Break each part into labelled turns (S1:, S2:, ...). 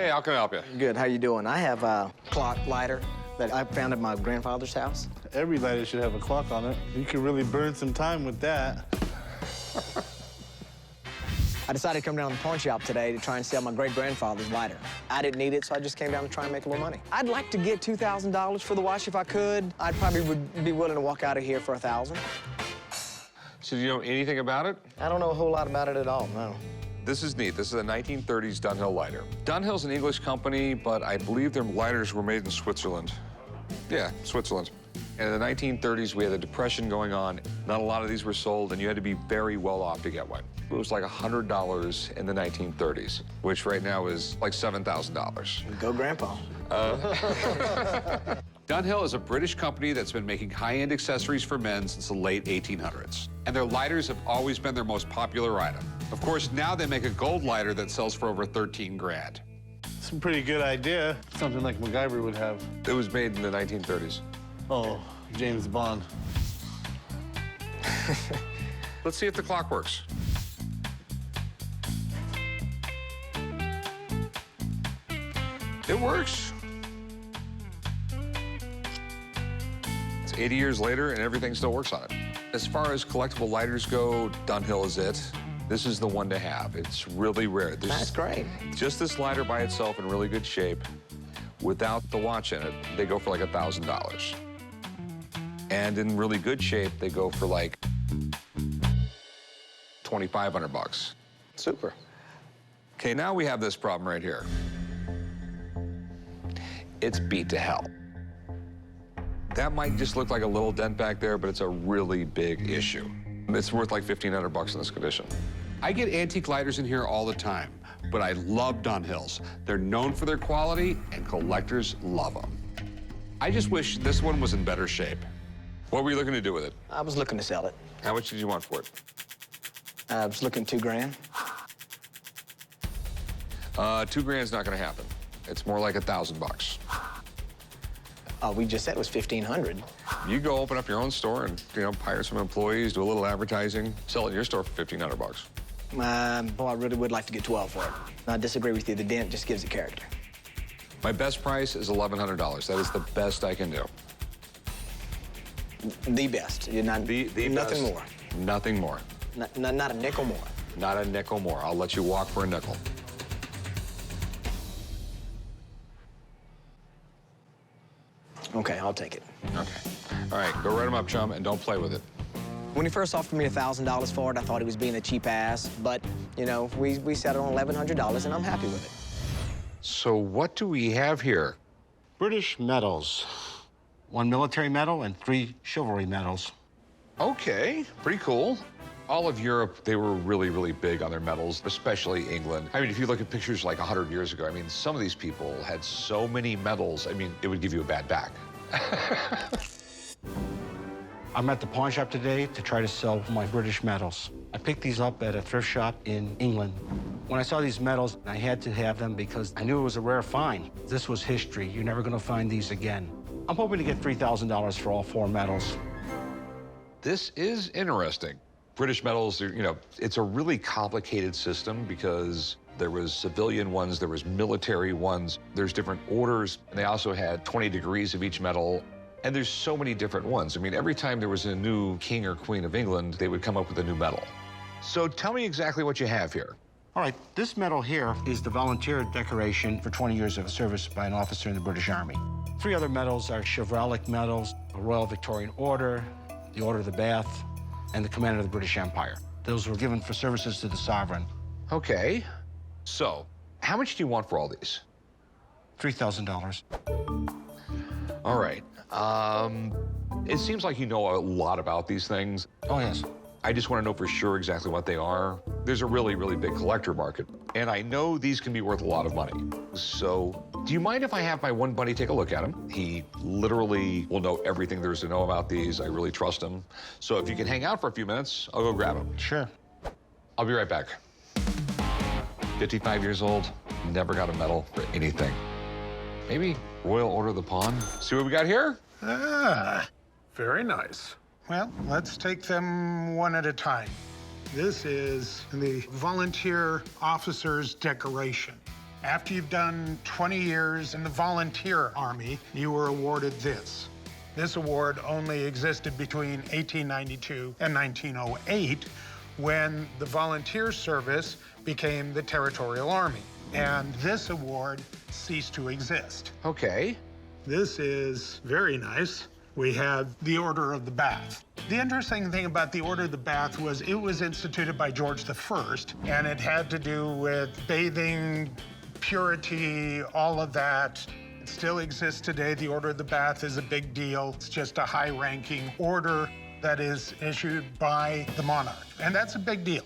S1: Hey, how can I help you?
S2: Good, how you doing? I have a clock lighter that I found at my grandfather's house.
S3: Every lighter should have a clock on it. You could really burn some time with that.
S2: I decided to come down to the pawn shop today to try and sell my great-grandfather's lighter. I didn't need it, so I just came down to try and make a little money. I'd like to get $2,000 for the watch if I could. I'd probably would be willing to walk out of here for $1,000.
S1: So do you know anything about it?
S2: I don't know a whole lot about it at all, no.
S1: This is neat. This is a 1930s Dunhill lighter. Dunhill's an English company, but I believe their lighters were made in Switzerland. Yeah, Switzerland. And in the 1930s, we had a depression going on. Not a lot of these were sold, and you had to be very well off to get one. It was like $100 in the 1930s, which right now is like $7,000.
S2: Go, Grandpa.
S4: Dunhill is a British company that's been making high-end accessories for men since the late 1800s. And their lighters have always been their most popular item. Of course, now they make a gold lighter that sells for over 13 grand.
S3: It's a pretty good idea. Something like MacGyver would have.
S1: It was made in the 1930s.
S3: Oh, James Bond.
S1: Let's see if the clock works. It works. It's 80 years later, and everything still works on it. As far as collectible lighters go, Dunhill is it. This is the one to have. It's really rare.
S2: That's great.
S1: Just this lighter by itself in really good shape, without the watch in it, they go for like $1,000. And in really good shape, they go for like 2,500 bucks.
S2: Super.
S1: Okay, now we have this problem right here. It's beat to hell. That might just look like a little dent back there, but it's a really big issue. It's worth like 1,500 bucks in this condition.
S4: I get antique lighters in here all the time, but I love Dunhills. They're known for their quality, and collectors love them. I just wish this one was in better shape.
S1: What were you looking to do with it?
S2: I was looking to sell it.
S1: How much did you want for it?
S2: I was looking $2,000.
S1: 2 grand's not gonna happen. It's more like 1,000 bucks.
S2: Oh, we just said it was 1,500.
S1: You go open up your own store and, hire some employees, do a little advertising, sell it in your store for 1,500 bucks.
S2: Well, I really would like to get 12 for it. I disagree with you. The dent just gives it character.
S1: My best price is $1,100. That is the best I can do.
S2: The best. You're not,
S1: The
S2: nothing
S1: best.
S2: more.
S1: Nothing more.
S2: Not a nickel more.
S1: Not a nickel more. I'll let you walk for a nickel.
S2: Okay, I'll take it.
S1: Okay. All right, go write them up, chum, and don't play with it.
S2: When he first offered me $1,000 for it, I thought he was being a cheap ass. But, we settled on $1,100, and I'm happy with it.
S1: So what do we have here?
S5: British medals. 1 military medal and 3 chivalry medals.
S1: Okay, pretty cool. All of Europe, they were really, really big on their medals, especially England. I mean, if you look at pictures like 100 years ago, some of these people had so many medals, it would give you a bad back.
S5: I'm at the pawn shop today to try to sell my British medals. I picked these up at a thrift shop in England. When I saw these medals, I had to have them because I knew it was a rare find. This was history. You're never going to find these again. I'm hoping to get $3,000 for all 4 medals.
S1: This is interesting. British medals, it's a really complicated system because there was civilian ones, there was military ones, there's different orders, and they also had 20 degrees of each medal. And there's so many different ones. Every time there was a new king or queen of England, they would come up with a new medal. So tell me exactly what you have here.
S5: All right, this medal here is the volunteer decoration for 20 years of service by an officer in the British Army. 3 other medals are chivalric medals, the Royal Victorian Order, the Order of the Bath, and the Commander of the British Empire. Those were given for services to the sovereign.
S1: Okay. So, how much do you want for all these?
S5: $3,000.
S1: All right. It seems like you know a lot about these things.
S5: Oh, yes.
S1: I just want to know for sure exactly what they are. There's a really, really big collector market, and I know these can be worth a lot of money. So, do you mind if I have my one buddy take a look at them? He literally will know everything there is to know about these. I really trust him. So if you can hang out for a few minutes, I'll go grab them.
S5: Sure.
S1: I'll be right back. 55 years old, never got a medal for anything. Maybe Royal Order of the Pawn? See what we got here?
S6: Ah, very nice. Well, let's take them one at a time. This is the volunteer officer's decoration. After you've done 20 years in the volunteer army, you were awarded this. This award only existed between 1892 and 1908, when the volunteer service became the Territorial Army. And this award ceased to exist.
S1: Okay.
S6: This is very nice. We have the Order of the Bath. The interesting thing about the Order of the Bath was it was instituted by George I, and it had to do with bathing, purity, all of that. It still exists today. The Order of the Bath is a big deal. It's just a high-ranking order that is issued by the monarch, and that's a big deal.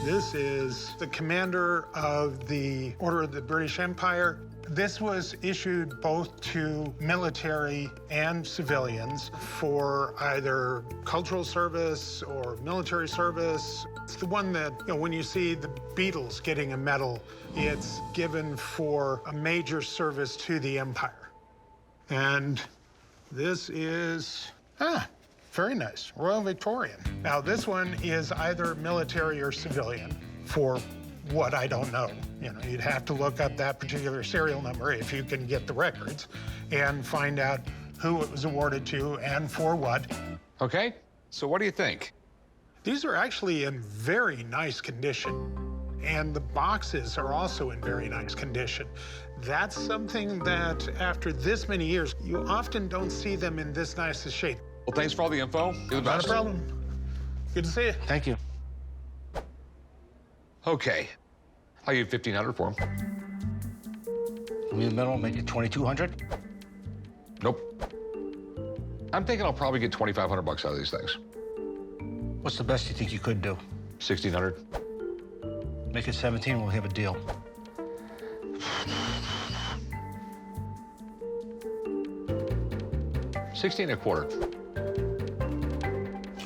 S6: This is the commander of the Order of the British Empire. This was issued both to military and civilians for either cultural service or military service. It's the one that, you know, when you see the Beatles getting a medal, it's given for a major service to the empire. And this is, very nice, Royal Victorian. Now, this one is either military or civilian for what I don't know. You know, you'd have to look up that particular serial number if you can get the records and find out who it was awarded to and for what.
S1: Okay, so what do you think?
S6: These are actually in very nice condition, and the boxes are also in very nice condition. That's something that, after this many years, you often don't see them in this nice a shape.
S1: Well, thanks for all the info. You're the
S6: Not
S1: best.
S6: a problem. Good to see you.
S5: Thank you.
S1: Okay. I'll give you $1,500 for them.
S5: Give me the middle, make it 2,200.
S1: Nope. I'm thinking I'll probably get $2,500 out of these things.
S5: What's the best you think you could do?
S1: 1,600.
S5: Make it 17, we'll have a deal.
S1: $16.25.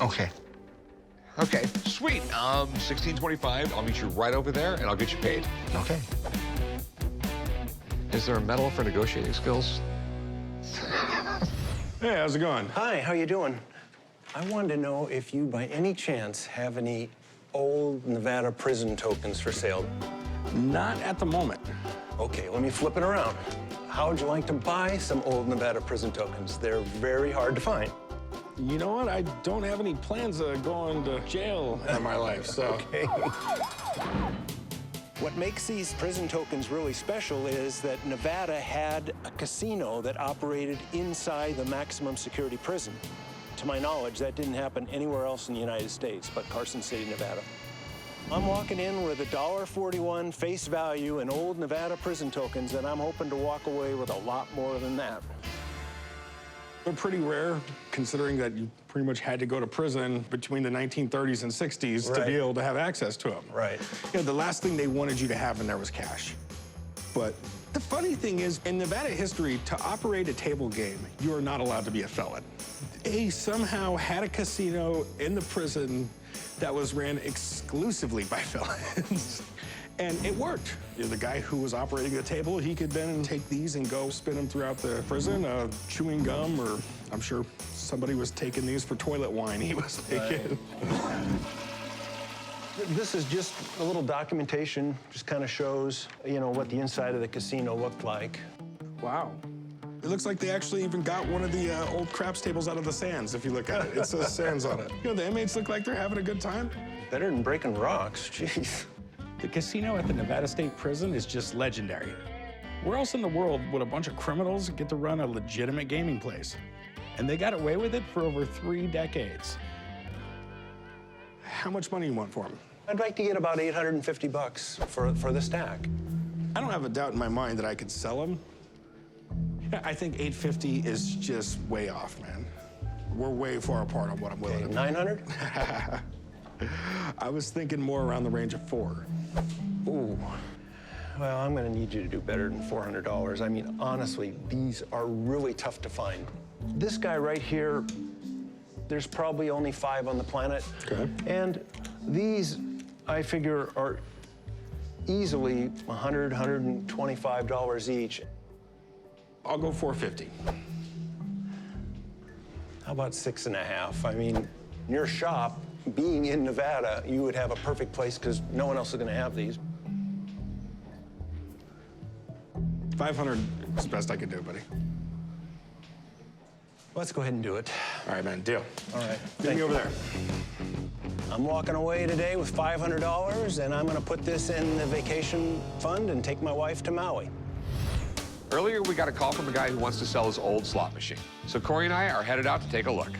S5: Okay.
S1: Okay, sweet. $16.25. I'll meet you right over there, and I'll get you paid.
S5: Okay.
S1: Is there a medal for negotiating skills?
S7: Hey, how's it going?
S8: Hi, how you doing? I wanted to know if you, by any chance, have any old Nevada prison tokens for sale.
S7: Not at the moment.
S8: Okay, let me flip it around. How would you like to buy some old Nevada prison tokens? They're very hard to find.
S7: You know what? I don't have any plans of going to jail in my life, so.
S8: Okay. What makes these prison tokens really special is that Nevada had a casino that operated inside the maximum security prison. To my knowledge, that didn't happen anywhere else in the United States but Carson City, Nevada. I'm walking in with $1.41 face value in old Nevada prison tokens, and I'm hoping to walk away with a lot more than that.
S7: They're pretty rare, considering that you pretty much had to go to prison between the 1930s and 60s to be able to have access to them.
S8: Right.
S7: You know, the last thing they wanted you to have in there was cash. But the funny thing is, in Nevada history, to operate a table game, you are not allowed to be a felon. They somehow had a casino in the prison that was ran exclusively by felons. And it worked. You know, the guy who was operating the table, he could then take these and go spin them throughout the prison, chewing gum, or I'm sure somebody was taking these for toilet wine he was taking.
S8: This is just a little documentation, just kind of shows, you know, what the inside of the casino looked like.
S7: Wow. It looks like they actually even got one of the old craps tables out of the sands, if you look at it. It says sands on it. You know, the inmates look like they're having a good time.
S8: Better than breaking rocks, jeez.
S7: The casino at the Nevada State Prison is just legendary. Where else in the world would a bunch of criminals get to run a legitimate gaming place? And they got away with it for over 3 decades. How much money you want for them?
S8: I'd like to get about $850 for the stack.
S7: I don't have a doubt in my mind that I could sell them. I think $850 is just way off, man. We're way far apart on what I'm willing to pay.
S8: $900?
S7: I was thinking more around the range of $400.
S8: Ooh. Well, I'm gonna need you to do better than $400. I mean, honestly, these are really tough to find. This guy right here, there's probably only 5 on the planet.
S7: Okay.
S8: And these, I figure, are easily $100, $125 each.
S7: I'll go $450.
S8: How about 6.5? I mean, in your shop, being in Nevada, you would have a perfect place because no one else is gonna have these.
S7: 500 is the best I can do, buddy.
S8: Let's go ahead and do it.
S7: All right, man, deal.
S8: All right.
S7: Get me over there.
S8: I'm walking away today with $500, and I'm gonna put this in the vacation fund and take my wife to Maui.
S4: Earlier, we got a call from a guy who wants to sell his old slot machine. So Corey and I are headed out to take a look.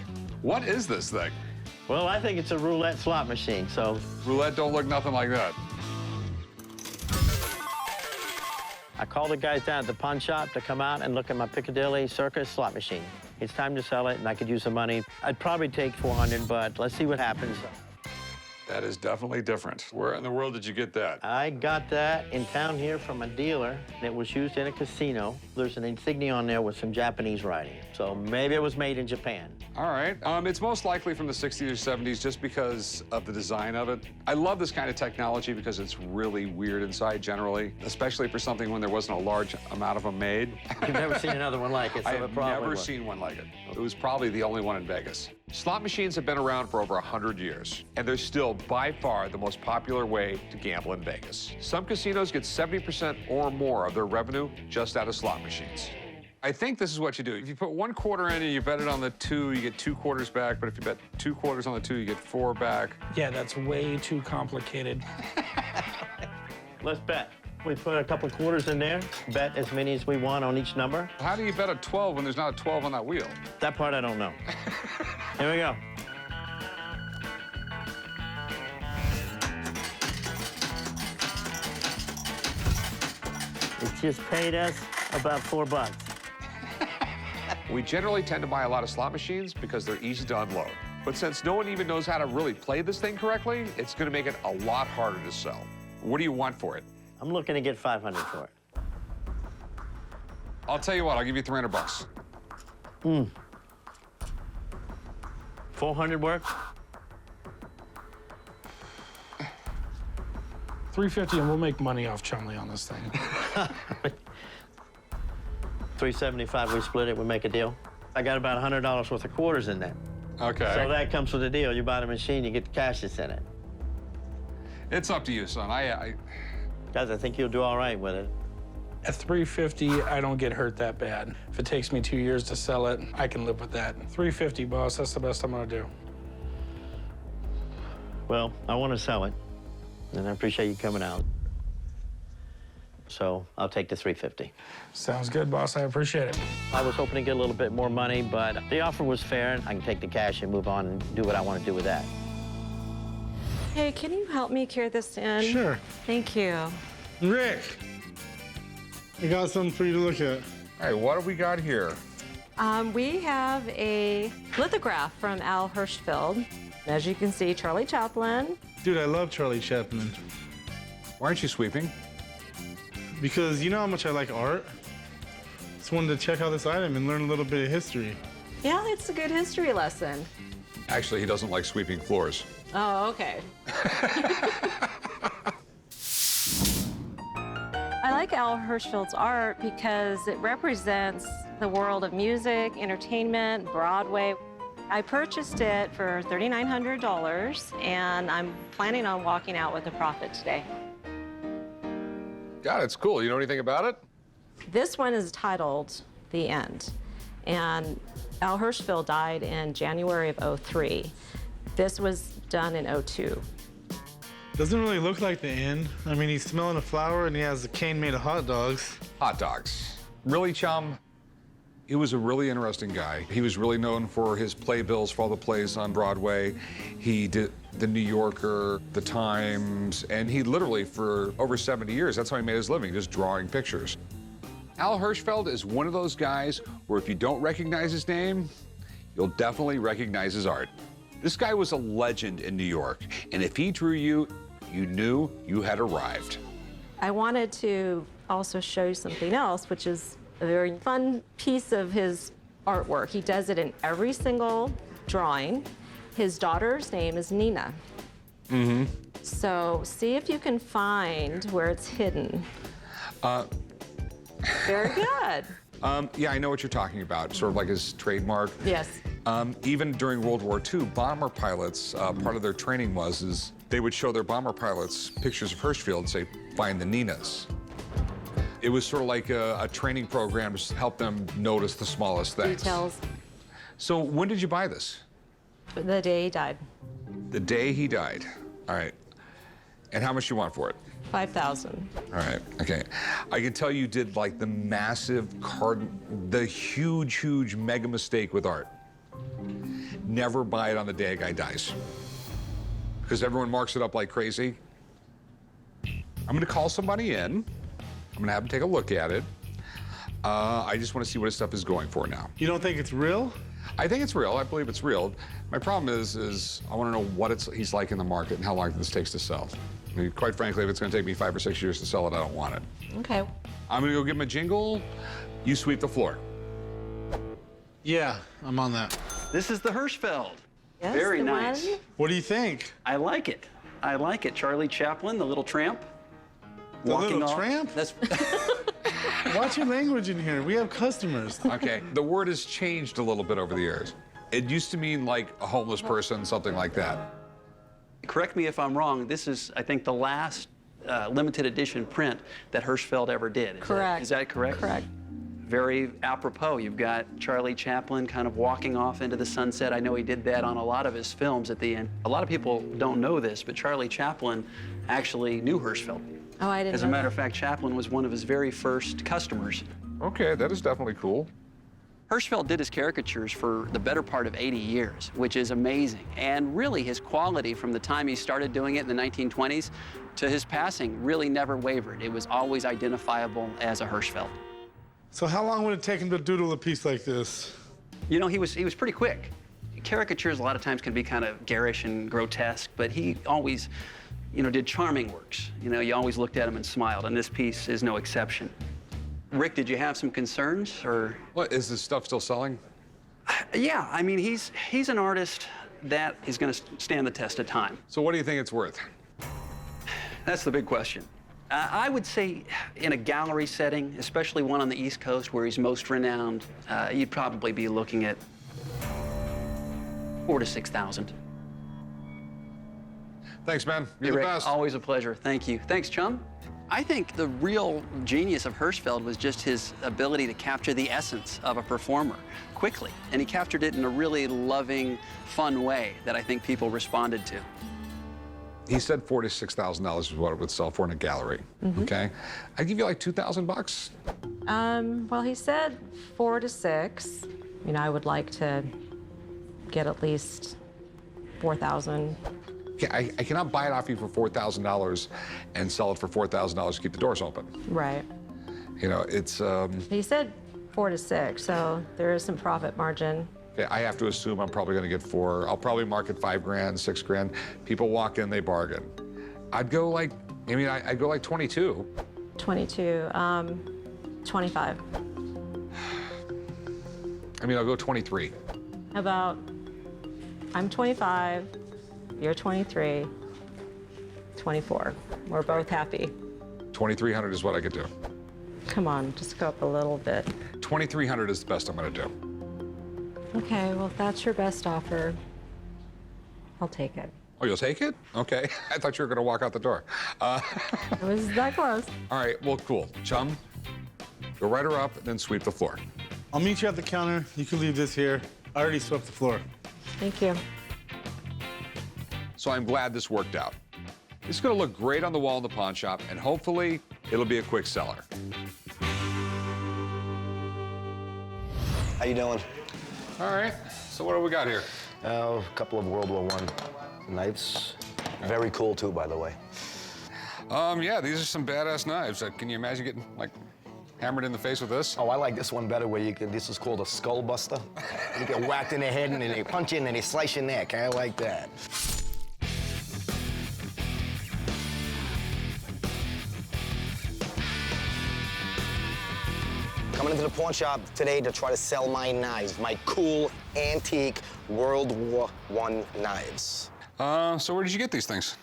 S4: What is this thing?
S9: Well, I think it's a roulette slot machine, so...
S4: Roulette don't look nothing like that.
S9: I called the guys down at the pawn shop to come out and look at my Piccadilly Circus slot machine. It's time to sell it, and I could use the money. I'd probably take 400, but let's see what happens.
S4: That is definitely different. Where in the world did you get that?
S9: I got that in town here from a dealer. It was used in a casino. There's an insignia on there with some Japanese writing, so maybe it was made in Japan.
S4: All right. It's most likely from the 60s or 70s just because of the design of it. I love this kind of technology because it's really weird inside generally, especially for something when there wasn't a large amount of them made.
S9: You've never seen another one like it, so
S4: I
S9: it
S4: have
S9: probably
S4: never
S9: was.
S4: seen one like it. It was probably the only one in Vegas. Slot machines have been around for over 100 years, and they're still by far the most popular way to gamble in Vegas. Some casinos get 70% or more of their revenue just out of slot machines. I think this is what you do. If you put 1 quarter in and you bet it on the 2, you get 2 quarters back, but if you bet 2 quarters on the 2, you get 4 back.
S10: Yeah, that's way too complicated.
S9: Let's bet. We put a couple quarters in there, bet as many as we want on each number.
S4: How do you bet a 12 when there's not a 12 on that wheel?
S9: That part I don't know. Here we go. It just paid us about $4.
S4: We generally tend to buy a lot of slot machines because they're easy to unload. But since no one even knows how to really play this thing correctly, it's going to make it a lot harder to sell. What do you want for it?
S9: I'm looking to get 500 for it.
S4: I'll tell you what, I'll give you 300 bucks.
S9: 400 work?
S10: $350 and we'll make money off Chumlee on this thing.
S9: 375, we split it, we make a deal. I got about $100 worth of quarters in there.
S4: Okay.
S9: So that comes with the deal. You buy the machine, you get the cash that's in it.
S4: It's up to you, son.
S9: Guys, I think you'll do all right with it.
S10: At $350, I don't get hurt that bad. If it takes me 2 years to sell it, I can live with that. $350, boss, that's the best I'm gonna do.
S9: Well, I want to sell it, and I appreciate you coming out. So I'll take the $350.
S10: Sounds good, boss, I appreciate it.
S9: I was hoping to get a little bit more money, but the offer was fair, and I can take the cash and move on and do what I want to do with that.
S11: Hey, can you help me carry this in?
S3: Sure.
S11: Thank you.
S3: Rick, I got something for you to look at.
S4: All right, what have we got here?
S11: We have a lithograph from Al Hirschfeld. As you can see, Charlie Chaplin.
S3: Dude, I love Charlie Chaplin.
S4: Why aren't you sweeping?
S3: Because you know how much I like art? Just wanted to check out this item and learn a little bit of history.
S11: Yeah, it's a good history lesson.
S4: Actually, he doesn't like sweeping floors.
S11: Oh, okay. I like Al Hirschfeld's art because it represents the world of music, entertainment, Broadway. I purchased it for $3,900, and I'm planning on walking out with a profit today.
S4: God, it's cool. You know anything about it?
S11: This one is titled The End, and Al Hirschfeld died in January of '03. This was done in '02.
S3: Doesn't really look like the end. I mean, he's smelling a flower and he has a cane made of hot dogs.
S4: Hot dogs. Really, chum? He was a really interesting guy. He was really known for his playbills for all the plays on Broadway. He did The New Yorker, The Times, and he literally, for over 70 years, that's how he made his living, just drawing pictures. Al Hirschfeld is one of those guys where if you don't recognize his name, you'll definitely recognize his art. This guy was a legend in New York, and if he drew you, you knew you had arrived.
S11: I wanted to also show you something else, which is a very fun piece of his artwork. He does it in every single drawing. His daughter's name is Nina.
S4: Mm-hmm.
S11: So see if you can find where it's hidden. Very good.
S4: Yeah, I know what you're talking about, sort of like his trademark.
S11: Yes.
S4: Even during World War II, bomber pilots, part of their training was they would show their bomber pilots pictures of Hirschfeld and say, find the Ninas.
S1: It was sort of like a training program to help them notice the smallest things.
S11: Details.
S1: So when did you buy this?
S11: The day he died.
S1: The day he died. All right. And how much you want for it?
S11: $5,000.
S1: All right, okay. I can tell you did like the massive the huge mega mistake with art. Never buy it on the day a guy dies. Because everyone marks it up like crazy. I'm gonna call somebody in. I'm gonna have them take a look at it. I just wanna see what his stuff is going for now.
S3: You don't think it's real?
S1: I think it's real, I believe it's real. My problem is I wanna know what he's like in the market and how long this takes to sell. I mean, quite frankly, if it's gonna take me 5 or 6 years to sell it, I don't want it.
S11: Okay.
S1: I'm gonna go give him a jingle. You sweep the floor.
S3: Yeah, I'm on that.
S12: This is the Hirschfeld.
S11: Yes,
S12: Very
S11: the
S12: nice.
S11: one.
S3: What do you think?
S12: I like it. I like it. Charlie Chaplin, the little tramp.
S3: The
S12: walking
S3: little
S12: off.
S3: tramp?
S12: That's
S3: Watch your language in here. We have customers.
S1: Okay, the word has changed a little bit over the years. It used to mean like a homeless person, something like that.
S12: Correct me if I'm wrong. This is, I think, the last limited edition print that Hirschfeld ever did.
S11: Correct.
S12: Is that correct?
S11: Correct.
S12: Very apropos. You've got Charlie Chaplin kind of walking off into the sunset. I know he did that on a lot of his films at the end. A lot of people don't know this, but Charlie Chaplin actually knew Hirschfeld.
S11: Oh, I didn't
S12: As a
S11: know
S12: matter
S11: that.
S12: of fact, Chaplin was one of his very first customers.
S1: Okay, that is definitely cool.
S12: Hirschfeld did his caricatures for the better part of 80 years, which is amazing. And really, his quality from the time he started doing it in the 1920s to his passing really never wavered. It was always identifiable as a Hirschfeld.
S3: So how long would it take him to doodle a piece like this?
S12: You know, he was pretty quick. Caricatures a lot of times can be kind of garish and grotesque, but he always, you know, did charming works. You know, you always looked at him and smiled, and this piece is no exception. Rick, did you have some concerns, or?
S1: What, is this stuff still selling?
S12: Yeah, I mean, he's an artist that is going to stand the test of time.
S1: So what do you think it's worth?
S12: That's the big question. I would say in a gallery setting, especially one on the East Coast where he's most renowned, you'd probably be looking at $4,000 to $6,000.
S1: Thanks, man. You're
S12: Hey,
S1: the
S12: Rick,
S1: best.
S12: always a pleasure. Thank you. Thanks, chum. I think the real genius of Hirschfeld was just his ability to capture the essence of a performer quickly. And he captured it in a really loving, fun way that I think people responded to.
S1: He said $4,000 to $6,000 is what it would sell for in a gallery. Okay, I'd give you like $2,000.
S11: Well, he said 4 to 6. You know, I would like to get at least 4,000.
S1: Yeah, I cannot buy it off you for $4,000 and sell it for $4,000 to keep the doors open.
S11: Right.
S1: You know, it's.
S11: He said 4 to 6, so there is some profit margin.
S1: I have to assume I'm probably going to get 4. I'll probably market 5 grand, 6 grand. People walk in, they bargain. I'd go like, I mean, I'd go like 22.
S11: 22, 25.
S1: I mean, I'll go 23.
S11: How about, I'm 25, you're 23, 24. We're both happy.
S1: 2,300 is what I could do.
S11: Come on, just go up a little bit.
S1: 2,300 is the best I'm going to do.
S11: Okay, well, if that's your best offer, I'll take it.
S1: Oh, you'll take it? Okay. I thought you were going to walk out the door.
S11: It was that close.
S1: All right, well, cool. Chum, go write her up, then sweep the floor.
S3: I'll meet you at the counter. You can leave this here. I already swept the floor.
S11: Thank you.
S1: So I'm glad this worked out. It's going to look great on the wall in the pawn shop, and hopefully it'll be a quick seller.
S13: How you doing?
S1: All right, so what do we got here?
S13: A couple of World War I knives. Very cool, too, by the way.
S1: Yeah, these are some badass knives. Can you imagine getting, like, hammered in the face with this?
S13: Oh, I like this one better where you can, this is called a skull buster. You get whacked in the head and then they punch you and then they slice your neck. I like that. Coming into the pawn shop today to try to sell my knives, my cool, antique World War I knives.
S1: So where did you get these things?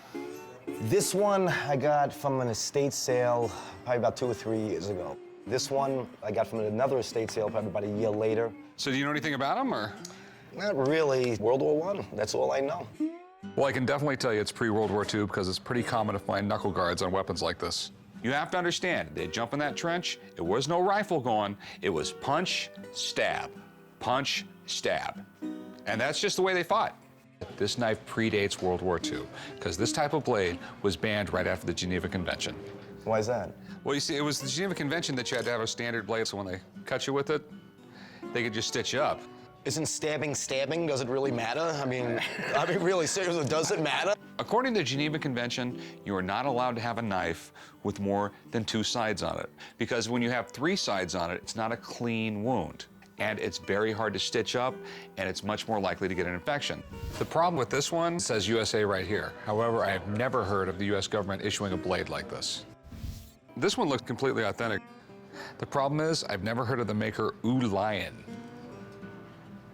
S13: This one I got from an estate sale probably about 2 or 3 years ago. This one I got from another estate sale probably about a year later.
S1: So do you know anything about them, or?
S13: Not really. World War I, that's all I know.
S1: Well, I can definitely tell you it's pre-World War II because it's pretty common to find knuckle guards on weapons like this.
S4: You have to understand, they'd jump in that trench, it was no rifle going, it was punch, stab, punch, stab. And that's just the way they fought. This knife predates World War II, because this type of blade was banned right after the Geneva Convention.
S13: Why is that?
S4: Well, you see, it was the Geneva Convention that you had to have a standard blade, so when they cut you with it, they could just stitch you up.
S13: Isn't stabbing? Does it really matter? I mean, really seriously, does it matter?
S4: According to the Geneva Convention, you are not allowed to have a knife with more than 2 sides on it, because when you have 3 sides on it, it's not a clean wound. And it's very hard to stitch up, and it's much more likely to get an infection. The problem with this one says USA right here. However, I have never heard of the US government issuing a blade like this. This one looks completely authentic. The problem is, I've never heard of the maker Lion.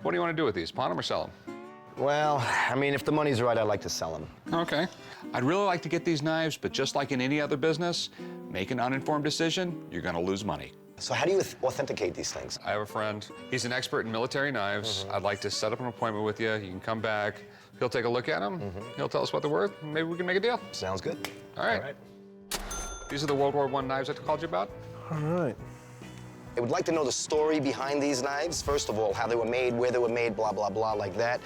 S4: What do you want to do with these? Pawn them or sell them?
S13: Well, I mean, if the money's right, I'd like to sell them.
S4: Okay. I'd really like to get these knives, but just like in any other business, make an uninformed decision, you're gonna lose money.
S13: So how do you authenticate these things?
S4: I have a friend. He's an expert in military knives. I'd like to set up an appointment with you. You can come back. He'll take a look at them. He'll tell us what they're worth. Maybe we can make a deal.
S13: Sounds good.
S4: All right. These are the World War I knives I called you about.
S3: All right.
S13: I would like to know the story behind these knives. First of all, how they were made, where they were made, blah, blah, blah, like that.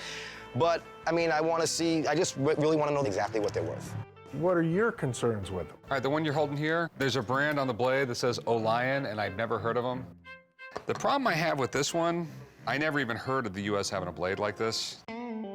S13: But, I mean, I want to see, I just really want to know exactly what they're worth.
S14: What are your concerns with them?
S4: All right, the one you're holding here, there's a brand on the blade that says Lion, and I've never heard of them. The problem I have with this one, I never even heard of the U.S. having a blade like this.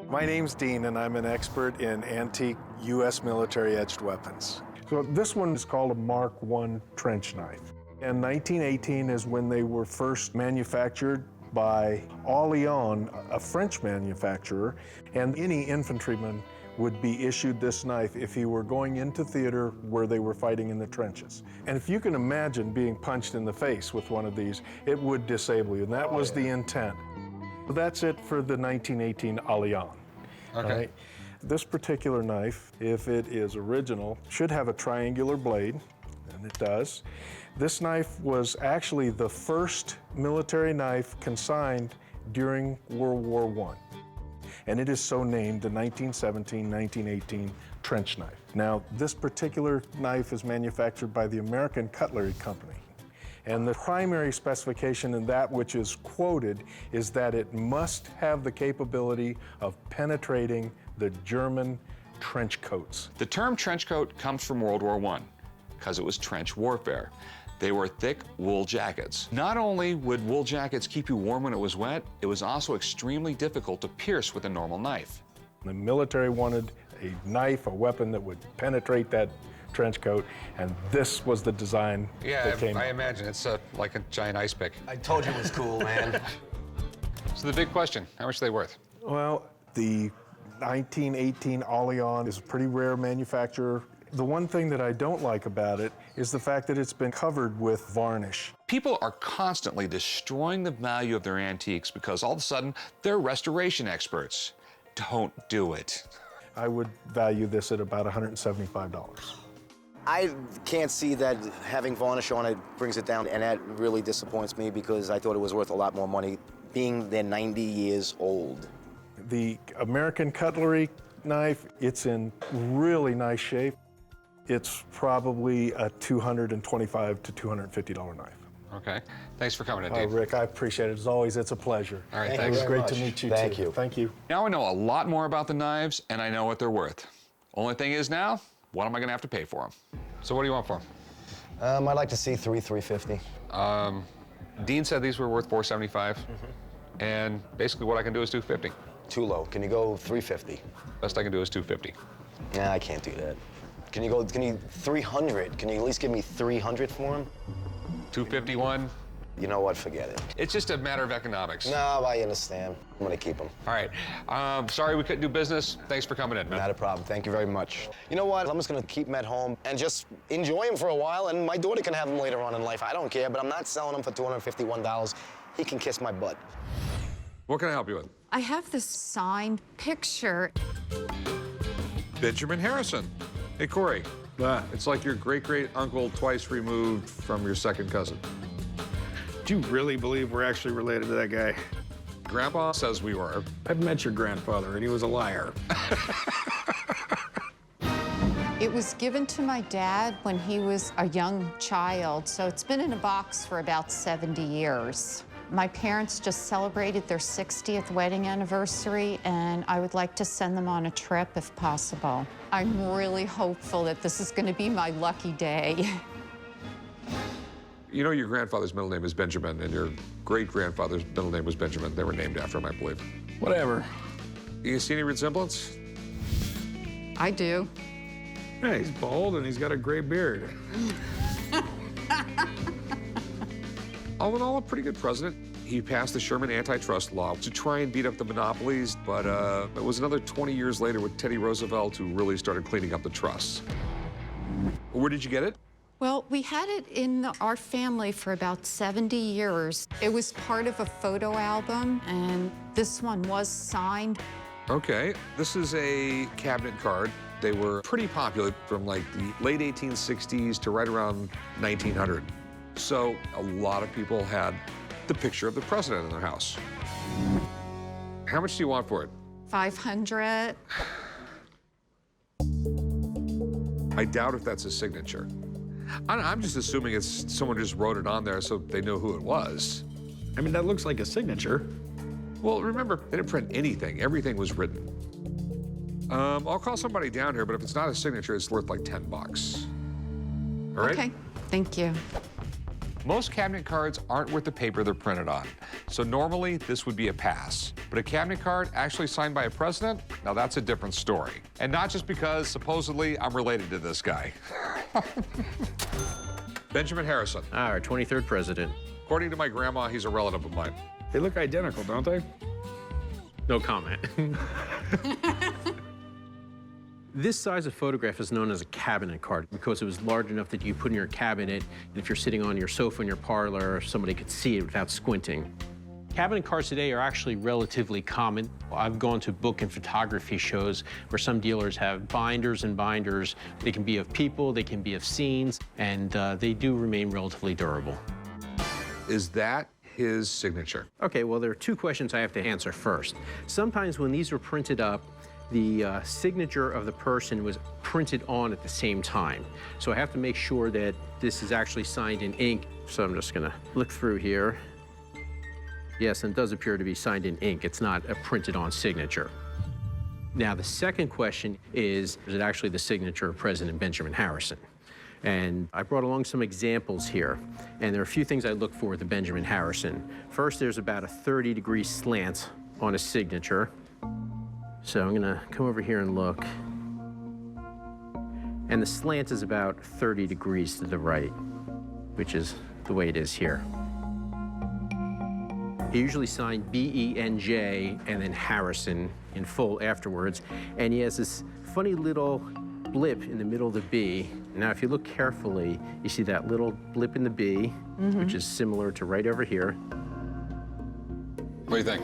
S14: My name's Dean, and I'm an expert in antique U.S. military edged weapons. So this one is called a Mark I trench knife. And 1918 is when they were first manufactured by Allion, a French manufacturer, and any infantryman would be issued this knife if he were going into theater where they were fighting in the trenches. And if you can imagine being punched in the face with one of these, it would disable you, and that was the intent. So that's it for the 1918 Allion.
S4: Okay.
S14: Right? This particular knife, if it is original, should have a triangular blade, and it does. This knife was actually the first military knife consigned during World War I. And it is so named the 1917-1918 trench knife. Now, this particular knife is manufactured by the American Cutlery Company. And the primary specification in that which is quoted is that it must have the capability of penetrating the German trench coats.
S4: The term trench coat comes from World War I, because it was trench warfare. They were thick wool jackets. Not only would wool jackets keep you warm when it was wet, it was also extremely difficult to pierce with a normal knife.
S14: The military wanted a knife, a weapon that would penetrate that trench coat, and this was the design that came
S4: I
S14: out.
S4: imagine. It's like a giant ice pick.
S13: I told you it was cool, man.
S4: So the big question, how much are they worth?
S14: Well, the 1918 Allion is a pretty rare manufacturer. The one thing that I don't like about it is the fact that it's been covered with varnish.
S4: People are constantly destroying the value of their antiques because all of a sudden they're restoration experts. Don't do it.
S14: I would value this at about $175.
S13: I can't see that having varnish on it brings it down, and that really disappoints me because I thought it was worth a lot more money, being they're 90 years old.
S14: The American Cutlery knife, it's in really nice shape. It's probably a $225 to $250 knife.
S4: Okay. Thanks for coming in, Dave.
S14: Rick, I appreciate it. As always, it's a pleasure.
S4: All right,
S14: It
S4: thanks.
S14: was great to meet you,
S13: Thank
S14: too.
S13: you.
S14: Thank you.
S4: Now I know a lot more about the knives, and I know what they're worth. Only thing is now, what am I gonna have to pay for them? So what do you want for them?
S13: I'd like to see $350.
S4: Dean said these were worth $475, and basically what I can do is $250.
S13: Too low. Can you go $350?
S4: Best I can do is $250.
S13: Nah, I can't do that. Can you $300? Can you at least give me $300 for him?
S4: $251.
S13: You know what? Forget it.
S4: It's just a matter of economics.
S13: No, I understand. I'm gonna keep him.
S4: All right. Sorry we couldn't do business. Thanks for coming in, man.
S13: Not a problem. Thank you very much. You know what? I'm just gonna keep him at home and just enjoy him for a while, and my daughter can have him later on in life. I don't care, but I'm not selling him for $251. He can kiss my butt.
S4: What can I help you with?
S15: I have this signed picture.
S4: Benjamin Harrison. Hey, Corey. It's like your great-great-uncle twice removed from your second cousin.
S7: Do you really believe we're actually related to that guy?
S4: Grandpa says we were.
S7: I've met your grandfather, and he was a liar.
S15: It was given to my dad when he was a young child, so it's been in a box for about 70 years. My parents just celebrated their 60th wedding anniversary, and I would like to send them on a trip if possible. I'm really hopeful that this is going to be my lucky day.
S1: You know your grandfather's middle name is Benjamin, and your great-grandfather's middle name was Benjamin. They were named after him, I believe.
S10: Whatever.
S1: You see any resemblance?
S15: I do.
S10: Yeah, he's bald and he's got a gray beard.
S1: All in all, a pretty good president. He passed the Sherman antitrust law to try and beat up the monopolies, but it was another 20 years later with Teddy Roosevelt who really started cleaning up the trusts. Where did you get it?
S15: Well, we had it in our family for about 70 years. It was part of a photo album, and this one was signed.
S1: Okay, this is a cabinet card. They were pretty popular from like the late 1860s to right around 1900. So a lot of people had the picture of the president in their house. How much do you want for it?
S15: 500.
S1: I doubt if that's a signature. I'm just assuming it's someone just wrote it on there so they know who it was.
S10: I mean, that looks like a signature.
S1: Well, remember, they didn't print anything. Everything was written. I'll call somebody down here, but if it's not a signature, it's worth like 10 bucks. All right?
S15: Okay, thank you.
S1: Most cabinet cards aren't worth the paper they're printed on. So normally, this would be a pass. But a cabinet card actually signed by a president, now that's a different story. And not just because, supposedly, I'm related to this guy. Benjamin Harrison.
S16: Our 23rd president.
S1: According to my grandma, he's a relative of mine.
S10: They look identical, don't they?
S16: No comment. This size of photograph is known as a cabinet card because it was large enough that you put in your cabinet, and if you're sitting on your sofa in your parlor, somebody could see it without squinting. Cabinet cards today are actually relatively common. I've gone to book and photography shows where some dealers have binders and binders. They can be of people, they can be of scenes, and they do remain relatively durable.
S1: Is that his signature?
S16: Okay, well, there are two questions I have to answer first. Sometimes when these were printed up, the signature of the person was printed on at the same time. So I have to make sure that this is actually signed in ink. So I'm just gonna look through here. Yes, and it does appear to be signed in ink. It's not a printed on signature. Now, the second question is it actually the signature of President Benjamin Harrison? And I brought along some examples here. And there are a few things I look for with the Benjamin Harrison. First, there's about a 30-degree slant on a signature. So I'm gonna come over here and look. And the slant is about 30 degrees to the right, which is the way it is here. He usually signed B-E-N-J and then Harrison in full afterwards. And he has this funny little blip in the middle of the B. Now, if you look carefully, you see that little blip in the B, which is similar to right over here.
S1: What do you think?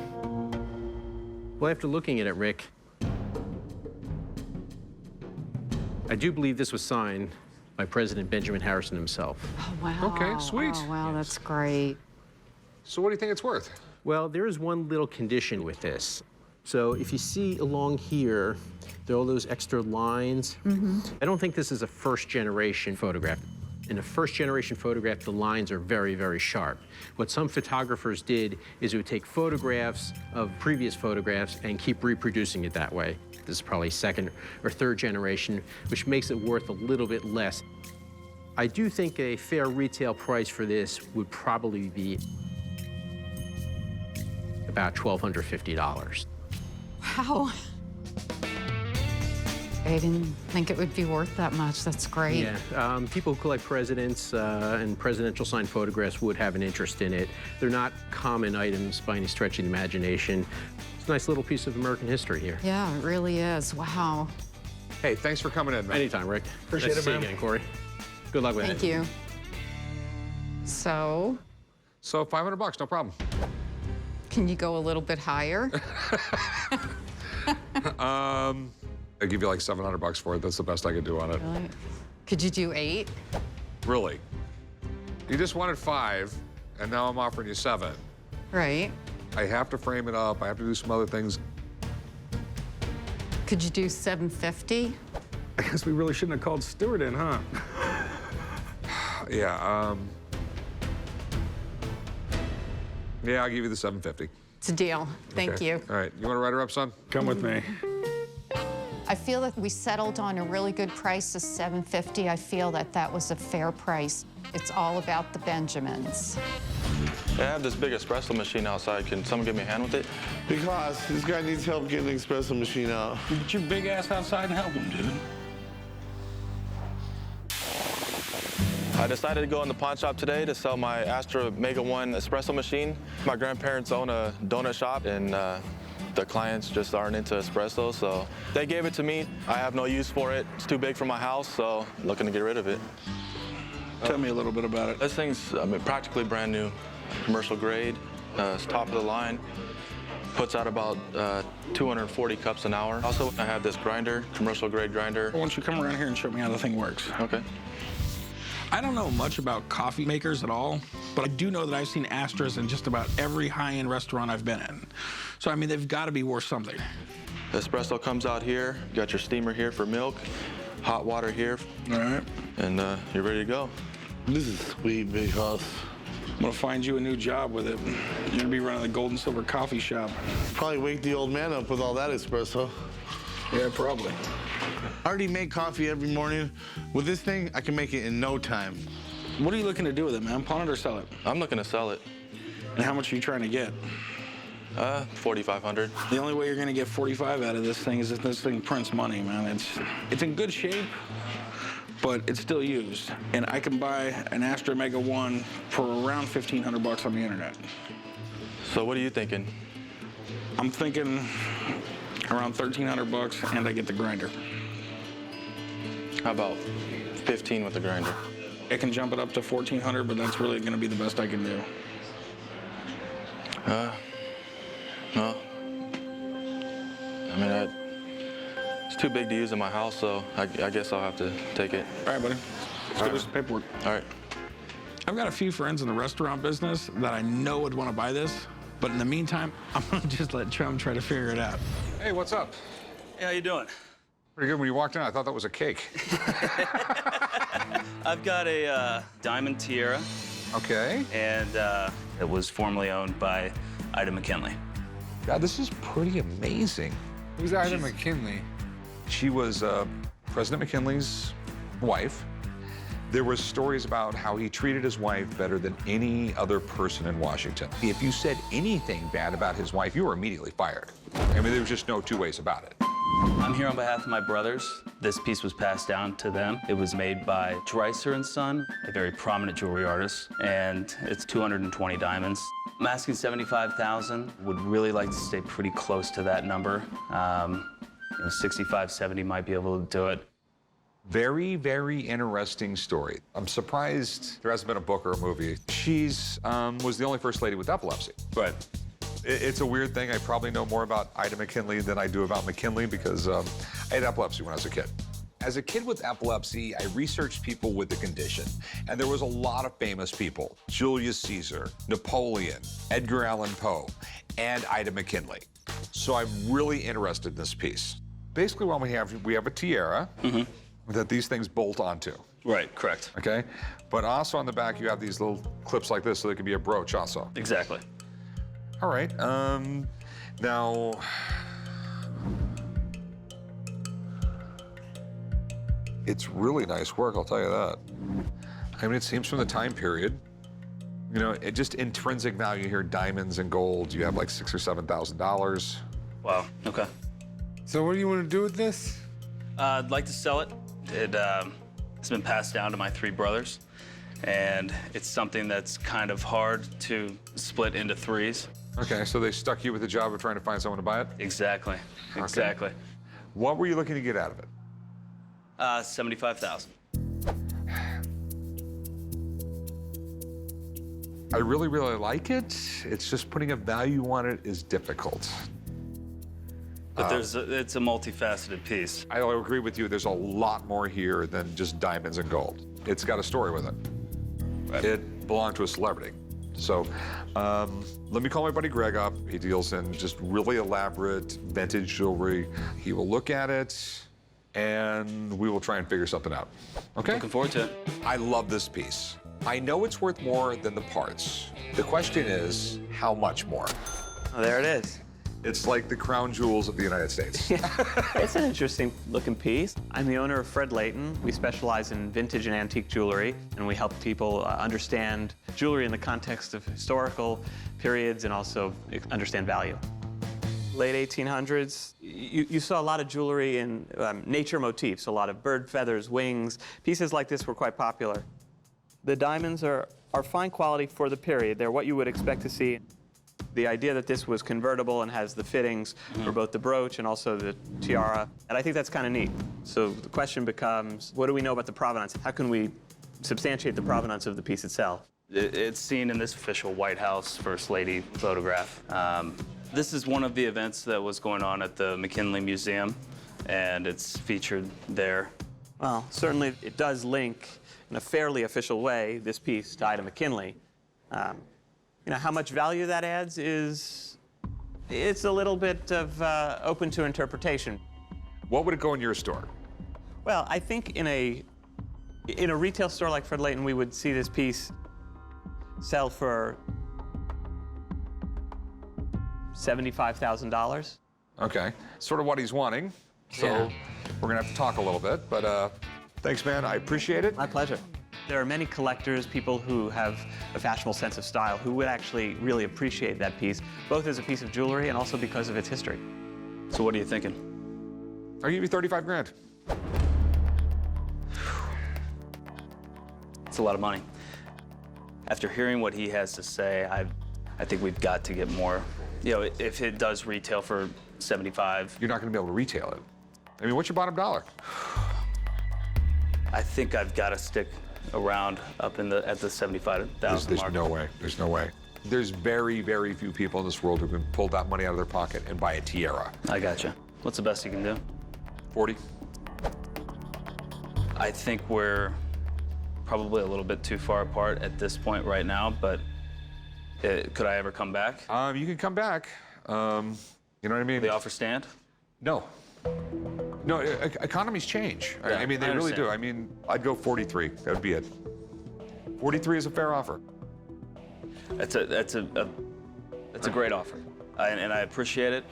S16: Well, after looking at it, Rick, I do believe this was signed by President Benjamin Harrison himself.
S15: Oh, wow.
S1: Okay, sweet.
S15: Oh, wow, that's great.
S1: So what do you think it's worth?
S16: Well, there is one little condition with this. So if you see along here, there are all those extra lines. I don't think this is a first-generation photograph. In a first-generation photograph, the lines are very, very sharp. What some photographers did is they would take photographs of previous photographs and keep reproducing it that way. This is probably second or third generation, which makes it worth a little bit less. I do think a fair retail price for this would probably be about $1,250.
S15: Wow. I didn't think it would be worth that much. That's great.
S16: Yeah, people who collect presidents and presidential signed photographs would have an interest in it. They're not common items by any stretch of the imagination. It's a nice little piece of American history here.
S15: Yeah, it really is. Wow.
S1: Hey, thanks for coming in, man.
S16: Anytime, Rick.
S10: Appreciate
S16: nice
S10: it,
S16: to see you
S10: man.
S16: again, Corey. Good luck with it.
S15: Thank you. So,
S1: $500, no problem.
S15: can you go a little bit higher?
S1: I'll give you like $700 for it. That's the best I could do on it.
S15: Really? Could you do 8?
S1: Really? You just wanted 5, and now I'm offering you 7.
S15: Right.
S1: I have to frame it up. I have to do some other things.
S15: Could you do 750?
S10: I guess we really shouldn't have called Stewart in, huh?
S1: Yeah, yeah, I'll give you the $750.
S15: It's a deal. Thank
S1: Okay.
S15: you.
S1: All right, you want to write her up, son?
S10: Come with me.
S15: I feel that we settled on a really good price of $750. I feel that that was a fair price. It's all about the Benjamins.
S17: I have this big espresso machine outside. Can someone give me a hand with it?
S18: Because this guy needs help getting the espresso machine out.
S10: Get your big ass outside and help him, dude.
S17: I decided to go in the pawn shop today to sell my Astra Mega 1 espresso machine. My grandparents own a donut shop, and the clients just aren't into espresso, so they gave it to me. I have no use for it. It's too big for my house, so looking to get rid of it.
S10: Tell me a little bit about it.
S17: This thing's practically brand new. Commercial grade, it's top of the line. Puts out about 240 cups an hour. Also, I have this grinder, commercial grade grinder.
S10: Why don't you come around here and show me how the thing works?
S17: Okay.
S10: I don't know much about coffee makers at all, but I do know that I've seen Astras in just about every high-end restaurant I've been in. So, I mean, they've got to be worth something.
S17: The espresso comes out here. You got your steamer here for milk, hot water here.
S10: All right.
S17: And you're ready to go.
S18: This is sweet, big house.
S10: I'm gonna find you a new job with it. You're gonna be running the Gold and Silver coffee shop.
S18: Probably wake the old man up with all that espresso.
S10: Yeah, probably.
S18: I already make coffee every morning. With this thing, I can make it in no time.
S10: What are you looking to do with it, man? Pawn it or sell it?
S17: I'm looking to sell it.
S10: And how much are you trying to get?
S17: $4,500.
S10: The only way you're gonna get 45 out of this thing is if this thing prints money, man. It's in good shape, but it's still used. And I can buy an Astra Mega 1 for around $1,500 on the internet.
S17: So what are you thinking?
S10: I'm thinking around $1,300 and I get the grinder.
S17: How about 15 with the grinder?
S10: I can jump it up to $1,400, but that's really gonna be the best I can do.
S17: No. I mean, it's too big to use in my house, so I guess I'll have to take it.
S10: All right, buddy. Let's go do some paperwork.
S17: All right.
S10: I've got a few friends in the restaurant business that I know would want to buy this, but in the meantime, I'm gonna just let Chum try to figure it out.
S1: Hey, what's up?
S19: Hey, how you doing?
S1: Pretty good. When you walked in, I thought that was a cake.
S19: I've got a diamond tiara.
S1: Okay.
S19: And it was formerly owned by Ida McKinley.
S1: God, this is pretty amazing.
S20: Who's Ida McKinley?
S1: She was President McKinley's wife. There was stories about how he treated his wife better than any other person in Washington. If you said anything bad about his wife, you were immediately fired. I mean, there was just no two ways about it.
S19: I'm here on behalf of my brothers. This piece was passed down to them. It was made by Dreiser & Son, a very prominent jewelry artist, and it's 220 diamonds. I'm asking $75,000. Would really like to stay pretty close to that number. 65, 70 might be able to do it.
S1: Very, very interesting story. I'm surprised there hasn't been a book or a movie. She's was the only first lady with epilepsy.
S19: Right.
S1: It's a weird thing. I probably know more about Ida McKinley than I do about McKinley because I had epilepsy when I was a kid. As a kid with epilepsy, I researched people with the condition, and there was a lot of famous people. Julius Caesar, Napoleon, Edgar Allan Poe, and Ida McKinley. So I'm really interested in this piece. Basically what we have a tiara that these things bolt onto.
S19: Right, correct.
S1: Okay? But also on the back, you have these little clips like this, so there can be a brooch also.
S19: Exactly.
S1: All right, now, it's really nice work, I'll tell you that. I mean, it seems from the time period, you know, it just intrinsic value here, diamonds and gold, you have like $6,000 or $7,000.
S19: Wow, okay.
S20: So what do you want to do with this?
S19: I'd like to sell it. It's been passed down to my three brothers, and it's something that's kind of hard to split into threes.
S1: Okay, so they stuck you with the job of trying to find someone to buy it?
S19: Exactly, exactly.
S1: Okay. What were you looking to get out of it?
S19: $75,000.
S1: I really, really like it. It's just putting a value on it is difficult.
S19: But it's a multifaceted piece.
S1: I agree with you. There's a lot more here than just diamonds and gold. It's got a story with it. Right. It belonged to a celebrity. So let me call my buddy Greg up. He deals in just really elaborate vintage jewelry. He will look at it and we will try and figure something out. Okay?
S19: Looking forward to it.
S1: I love this piece. I know it's worth more than the parts. The question is, how much more?
S21: Oh, there it is.
S1: It's like the crown jewels of the United States.
S21: It's an interesting looking piece. I'm the owner of Fred Layton. We specialize in vintage and antique jewelry, and we help people understand jewelry in the context of historical periods and also understand value. Late 1800s, you saw a lot of jewelry in nature motifs, a lot of bird feathers, wings. Pieces like this were quite popular. The diamonds are fine quality for the period. They're what you would expect to see. The idea that this was convertible and has the fittings for both the brooch and also the tiara, and I think that's kind of neat. So the question becomes, what do we know about the provenance? How can we substantiate the provenance of the piece itself?
S19: It's seen in this official White House First Lady photograph. This is one of the events that was going on at the McKinley Museum, and it's featured there.
S21: Well, certainly it does link in a fairly official way this piece to Ida McKinley. You know, how much value that adds it's a little bit of open to interpretation.
S1: What would it go in your store?
S21: Well, I think in a retail store like Fred Layton, we would see this piece sell for $75,000.
S1: Okay, sort of what he's wanting. So
S21: Yeah.
S1: we're gonna have to talk a little bit, but thanks, man, I appreciate it.
S21: My pleasure. There are many collectors, people who have a fashionable sense of style, who would actually really appreciate that piece, both as a piece of jewelry and also because of its history.
S19: So what are you thinking?
S1: I'll give you 35 grand.
S19: It's a lot of money. After hearing what he has to say, I think we've got to get more. You know, if it does retail for 75.
S1: You're not gonna be able to retail it. I mean, what's your bottom dollar?
S19: I think I've got to stick around up at the 75,000
S1: There's
S19: mark.
S1: no way, there's no way. There's very, very few people in this world who can pull that money out of their pocket and buy a tiara.
S19: I gotcha. What's the best you can do?
S1: 40.
S19: I think we're probably a little bit too far apart at this point right now, but could I ever come back?
S1: You can come back. You know what I mean?
S19: The offer stand?
S1: No. No, economies change.
S19: Yeah,
S1: I mean, they
S19: I
S1: really do.
S19: understand.
S1: I mean, I'd go 43. That would be it. 43 is a fair offer.
S19: That's a great offer, and I appreciate it.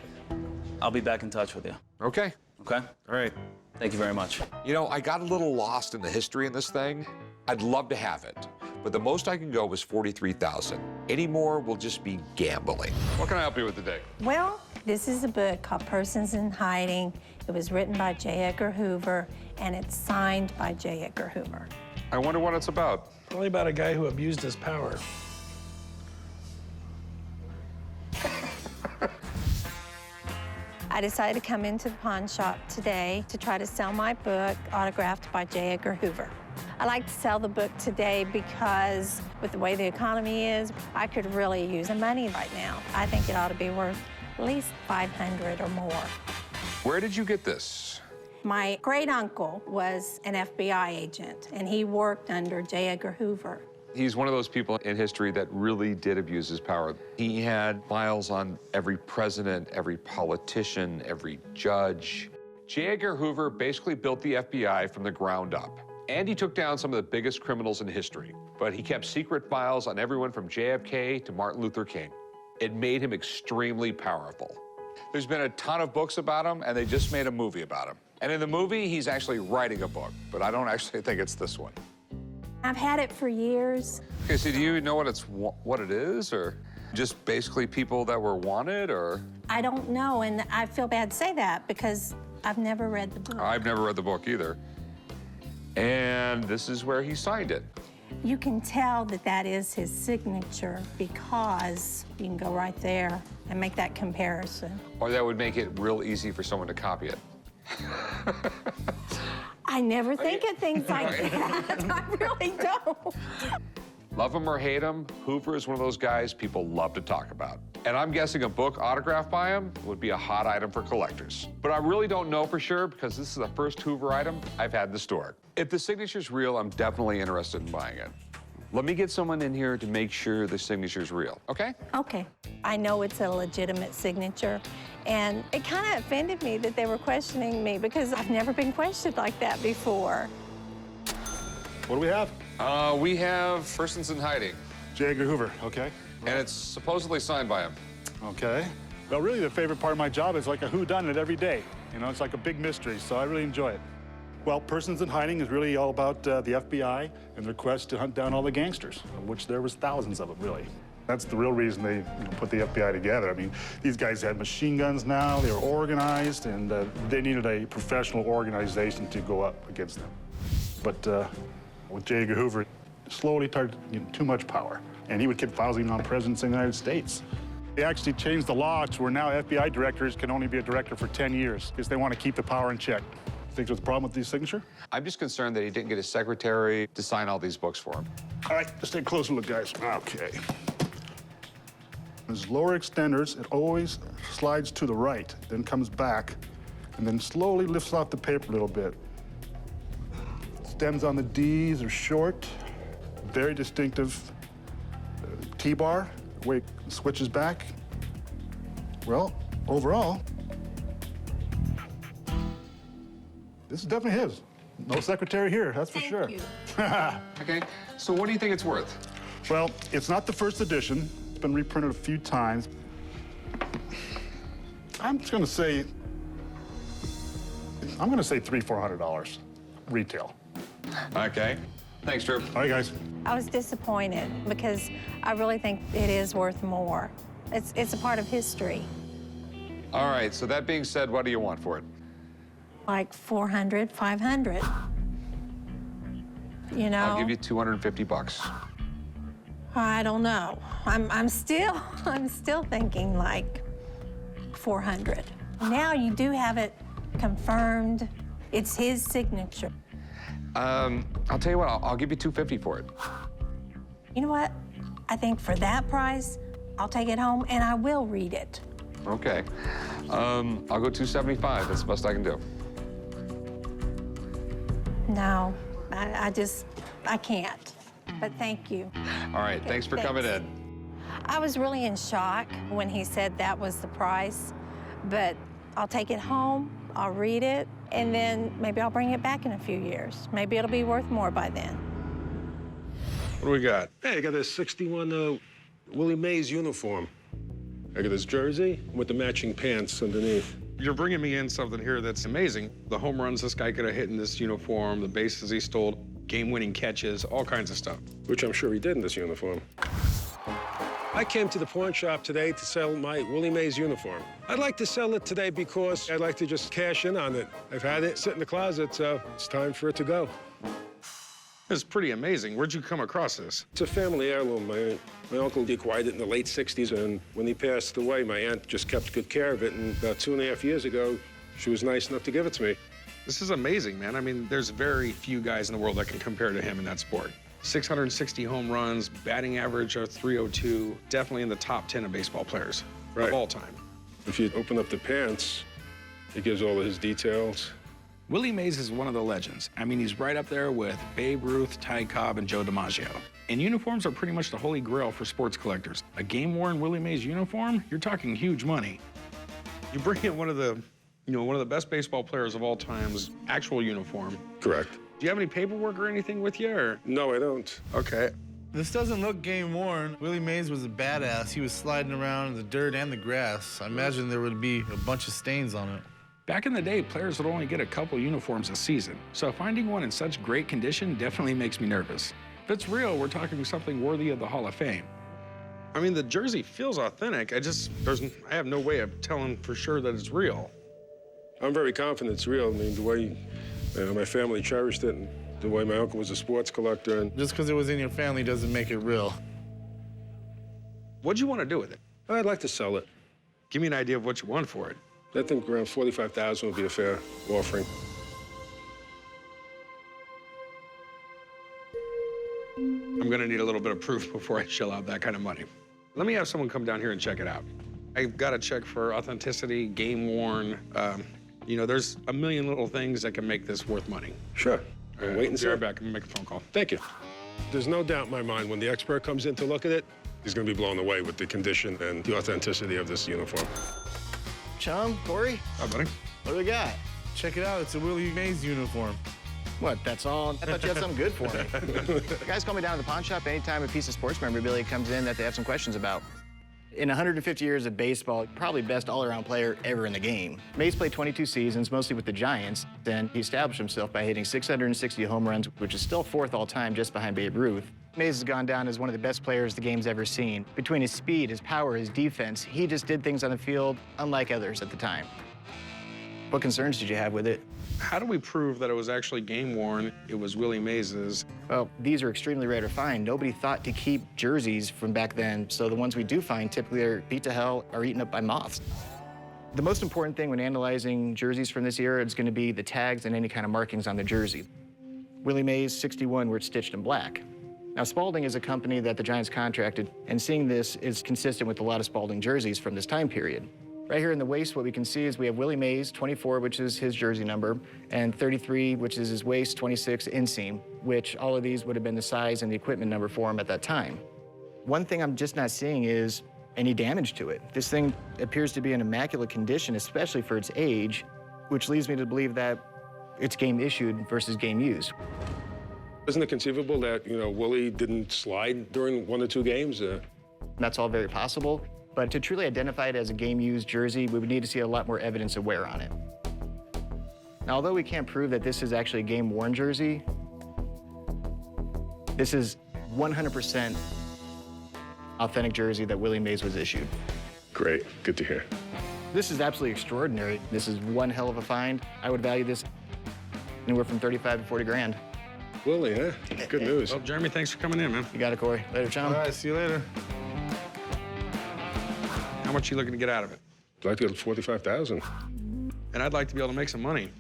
S19: I'll be back in touch with you.
S1: Okay.
S19: Okay?
S1: All right.
S19: Thank you very much.
S1: You know, I got a little lost in the history in this thing. I'd love to have it, but the most I can go is 43,000. Any more will just be gambling. What can I help you with today?
S22: Well, this is a book called Persons in Hiding. It was written by J. Edgar Hoover, and it's signed by J. Edgar Hoover.
S1: I wonder what it's about.
S7: Probably about a guy who abused his power.
S22: I decided to come into the pawn shop today to try to sell my book, autographed by J. Edgar Hoover. I like to sell the book today because with the way the economy is, I could really use the money right now. I think it ought to be worth at least $500 or more.
S1: Where did you get this?
S22: My great uncle was an FBI agent, and he worked under J. Edgar Hoover.
S1: He's one of those people in history that really did abuse his power. He had files on every president, every politician, every judge. J. Edgar Hoover basically built the FBI from the ground up. And he took down some of the biggest criminals in history. But he kept secret files on everyone from JFK to Martin Luther King. It made him extremely powerful. There's been a ton of books about him, and they just made a movie about him. And in the movie, he's actually writing a book, but I don't actually think it's this one.
S22: I've had it for years.
S1: Okay, so do you know what it is, or just basically people that were wanted, or?
S22: I don't know, and I feel bad to say that because I've never read the book.
S1: I've never read the book either. And this is where he signed it.
S22: You can tell that that is his signature because you can go right there and make that comparison.
S1: Or that would make it real easy for someone to copy it.
S22: I never think of things like that. I really don't.
S1: Love him or hate him, Hoover is one of those guys people love to talk about. And I'm guessing a book autographed by him would be a hot item for collectors. But I really don't know for sure because this is the first Hoover item I've had in the store. If the signature's real, I'm definitely interested in buying it.
S4: Let me get someone in here to make sure the signature's real, okay?
S22: Okay. I know it's a legitimate signature, and it kind of offended me that they were questioning me because I've never been questioned like that before.
S2: What do we have?
S4: We have persons in hiding.
S2: J. Edgar Hoover, okay.
S4: And it's supposedly signed by him.
S2: Okay. Well, really, the favorite part of my job is like a whodunit every day. You know, it's like a big mystery, so I really enjoy it. Well, Persons in Hiding is really all about the FBI and their quest to hunt down all the gangsters, of which there was thousands of them, really. That's the real reason they put the FBI together. I mean, these guys had machine guns now, they were organized, and they needed a professional organization to go up against them. But with J. Edgar Hoover, slowly started getting too much power, and he would keep fouling on presidents in the United States. They actually changed the law to where now FBI directors can only be a director for 10 years because they want to keep the power in check. Think there's a problem with the signature?
S4: I'm just concerned that he didn't get his secretary to sign all these books for him.
S2: All right, let's take a closer look, guys. Okay. His lower extenders, it always slides to the right, then comes back, and then slowly lifts off the paper a little bit. Stems on the D's are short, very distinctive T-bar, the way it switches back. Well, overall, this is definitely his. No secretary here, that's for sure.
S4: Okay, so what do you think it's worth?
S2: Well, it's not the first edition. It's been reprinted a few times. I'm just gonna say $300-400 retail.
S4: Okay. Thanks, Drew.
S2: All right, guys.
S22: I was disappointed because I really think it is worth more. It's a part of history.
S4: All right, so that being said, what do you want for it?
S22: Like 400, 500. You know?
S4: I'll give you 250 bucks.
S22: I don't know. I'm still thinking like 400. Now you do have it confirmed. It's his signature.
S4: I'll tell you what, I'll give you 250 for it.
S22: You know what? I think for that price, I'll take it home and I will read it.
S4: Okay. I'll go 275. That's the best I can do.
S22: No, I can't. But thank you.
S4: All right,
S22: Okay,
S4: thanks for coming in.
S22: I was really in shock when he said that was the price, but I'll take it home, I'll read it, and then maybe I'll bring it back in a few years. Maybe it'll be worth more by then.
S6: What do we got? Hey, I got a 61 Willie Mays uniform. I got this jersey with the matching pants underneath.
S23: You're bringing me in something here that's amazing. The home runs this guy could have hit in this uniform, the bases he stole, game-winning catches, all kinds of stuff.
S6: Which I'm sure he did in this uniform. I came to the pawn shop today to sell my Willie Mays uniform. I'd like to sell it today because I'd like to just cash in on it. I've had it sit in the closet, so it's time for it to go.
S23: It's pretty amazing. Where'd you come across this?
S6: It's a family heirloom. My uncle acquired it in the late 60s, and when he passed away, my aunt just kept good care of it, and about 2.5 years ago, she was nice enough to give it to me.
S23: This is amazing, man. I mean, there's very few guys in the world that can compare to him in that sport. 660 home runs, batting average of .302, definitely in the top 10 of baseball players of all time.
S6: If you open up the pants, it gives all of his details.
S16: Willie Mays is one of the legends. I mean, he's right up there with Babe Ruth, Ty Cobb, and Joe DiMaggio. And uniforms are pretty much the holy grail for sports collectors. A game-worn Willie Mays uniform, you're talking huge money.
S23: You bring in one of the best baseball players of all time's actual uniform.
S6: Correct.
S23: Do you have any paperwork or anything with you, or?
S6: No, I don't.
S23: Okay.
S3: This doesn't look game-worn. Willie Mays was a badass. He was sliding around in the dirt and the grass. I imagine there would be a bunch of stains on it.
S16: Back in the day, players would only get a couple uniforms a season, so finding one in such great condition definitely makes me nervous. If it's real, we're talking something worthy of the Hall of Fame.
S23: I mean, the jersey feels authentic. I have no way of telling for sure that it's real.
S6: I'm very confident it's real. I mean, the way my family cherished it, and the way my uncle was a sports collector. And
S3: just because it was in your family doesn't make it real.
S23: What'd you want to do with it?
S6: I'd like to sell it.
S23: Give me an idea of what you want for it.
S6: I think around $45,000 would be a fair offering.
S23: I'm gonna need a little bit of proof before I shell out that kind of money. Let me have someone come down here and check it out. I've got to check for authenticity, game worn. There's a million little things that can make this worth money.
S6: Sure.
S23: Wait and see. I'll be right back and make a phone call.
S6: Thank you. There's no doubt in my mind when the expert comes in to look at it, he's going to be blown away with the condition and the authenticity of this uniform.
S5: Chum, Corey?
S6: Hi, buddy.
S5: What do we got?
S3: Check it out. It's a Willie Mays uniform.
S5: What, that's all? I thought you had something good for me. The guys call me down to the pawn shop anytime a piece of sports memorabilia comes in that they have some questions about. In 150 years of baseball, probably best all-around player ever in the game. Mays played 22 seasons, mostly with the Giants, and he established himself by hitting 660 home runs, which is still 4th all-time just behind Babe Ruth. Mays has gone down as one of the best players the game's ever seen. Between his speed, his power, his defense, he just did things on the field unlike others at the time. What concerns did you have with it?
S23: How do we prove that it was actually game-worn? It was Willie Mays's.
S5: Well, these are extremely rare to find. Nobody thought to keep jerseys from back then, so the ones we do find typically are beat to hell or eaten up by moths. The most important thing when analyzing jerseys from this era is going to be the tags and any kind of markings on the jersey. Willie Mays 61 were stitched in black. Now, Spalding is a company that the Giants contracted, and seeing this is consistent with a lot of Spalding jerseys from this time period. Right here in the waist, what we can see is we have Willie Mays, 24, which is his jersey number, and 33, which is his waist, 26 inseam, which all of these would have been the size and the equipment number for him at that time. One thing I'm just not seeing is any damage to it. This thing appears to be in immaculate condition, especially for its age, which leads me to believe that it's game issued versus game used.
S6: Isn't it conceivable that, Willie didn't slide during 1 or 2 games?
S5: That's all very possible. But to truly identify it as a game-used jersey, we would need to see a lot more evidence of wear on it. Now, although we can't prove that this is actually a game-worn jersey, this is 100% authentic jersey that Willie Mays was issued.
S6: Great, good to hear.
S5: This is absolutely extraordinary. This is one hell of a find. I would value this anywhere from 35 to 40 grand.
S6: Willie, huh? Good news.
S23: Well, Jeremy, thanks for coming in, man.
S5: You got it, Corey. Later, chum.
S3: All right, see you later.
S23: How much are you looking to get out of it?
S6: I'd like to get $45,000.
S23: And I'd like to be able to make some money.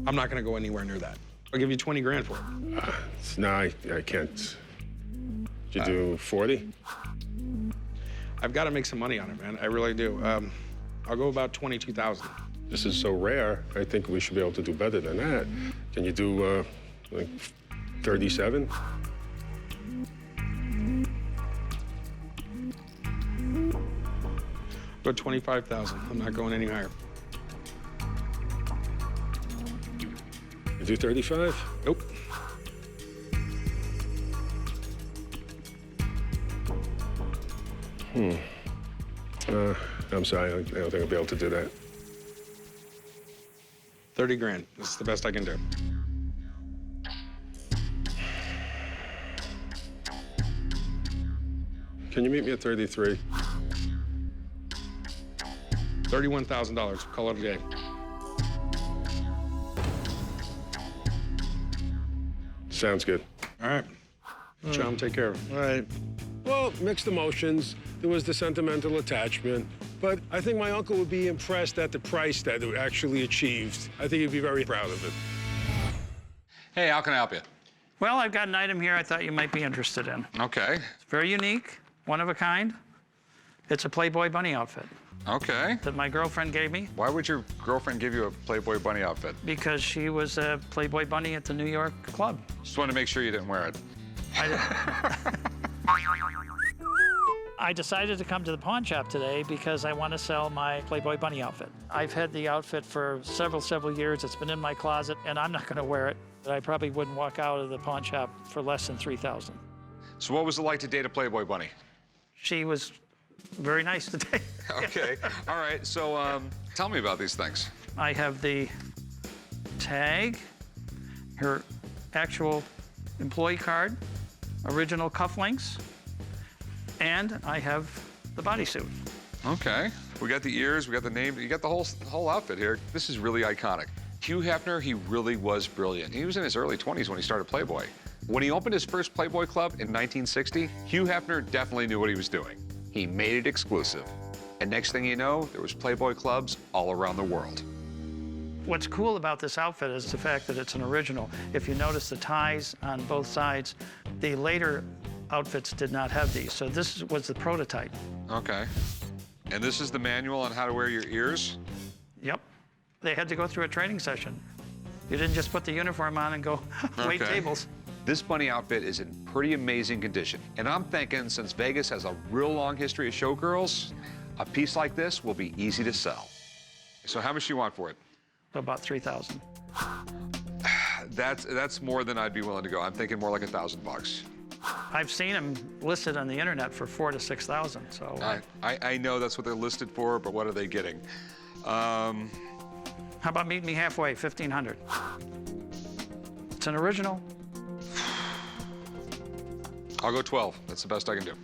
S23: I'm not going to go anywhere near that. I'll give you 20 grand for it.
S6: No, I can't. Did you do 40?
S23: I've got to make some money on it, man. I really do. I'll go about 22,000.
S6: This is so rare, I think we should be able to do better than that. Can you do, like, 37?
S23: Go 25,000. I'm not going any higher.
S6: You do 35?
S23: Nope.
S6: I'm sorry, I don't think I'll be able to do that.
S23: 30 grand. That's the best I can do.
S6: Can you meet me at 33?
S23: $31,000. Call it a day.
S6: Sounds good.
S23: All right. Chum, take care of him.
S6: All right. Well, mixed emotions. There was the sentimental attachment. But I think my uncle would be impressed at the price that it actually achieved. I think he'd be very proud of it.
S4: Hey, how can I help you?
S8: Well, I've got an item here I thought you might be interested in.
S4: Okay.
S8: It's very unique, one of a kind. It's a Playboy bunny outfit.
S4: Okay.
S8: That my girlfriend gave me.
S4: Why would your girlfriend give you a Playboy bunny outfit?
S8: Because she was a Playboy bunny at the New York club.
S4: Just wanted to make sure you didn't wear it.
S8: I decided to come to the pawn shop today because I want to sell my Playboy bunny outfit. I've had the outfit for several years. It's been in my closet, and I'm not going to wear it. I probably wouldn't walk out of the pawn shop for less than $3,000.
S4: So what was it like to date a Playboy bunny?
S8: She was very nice today.
S4: Okay. All right. So tell me about these things.
S8: I have the tag, her actual employee card, original cufflinks, and I have the bodysuit.
S4: Okay. We got the ears, we got the name, you got the whole outfit here. This is really iconic. Hugh Hefner, he really was brilliant. He was in his early 20s when he started Playboy. When he opened his first Playboy club in 1960, Hugh Hefner definitely knew what he was doing. He made it exclusive. And next thing you know, there was Playboy clubs all around the world.
S8: What's cool about this outfit is the fact that it's an original. If you notice the ties on both sides, the later outfits did not have these. So this was the prototype.
S4: Okay. And this is the manual on how to wear your ears?
S8: Yep. They had to go through a training session. You didn't just put the uniform on and go wait tables.
S4: This bunny outfit is in pretty amazing condition. And I'm thinking, since Vegas has a real long history of showgirls, a piece like this will be easy to sell. So how much do you want for it?
S8: About $3,000.
S4: That's more than I'd be willing to go. I'm thinking more like $1,000.
S8: I've seen them listed on the internet for $4,000 to $6,000. So
S4: I know that's what they're listed for, but what are they getting?
S8: how about meet me halfway, $1,500? It's an original.
S4: I'll go 12. That's the best I can do.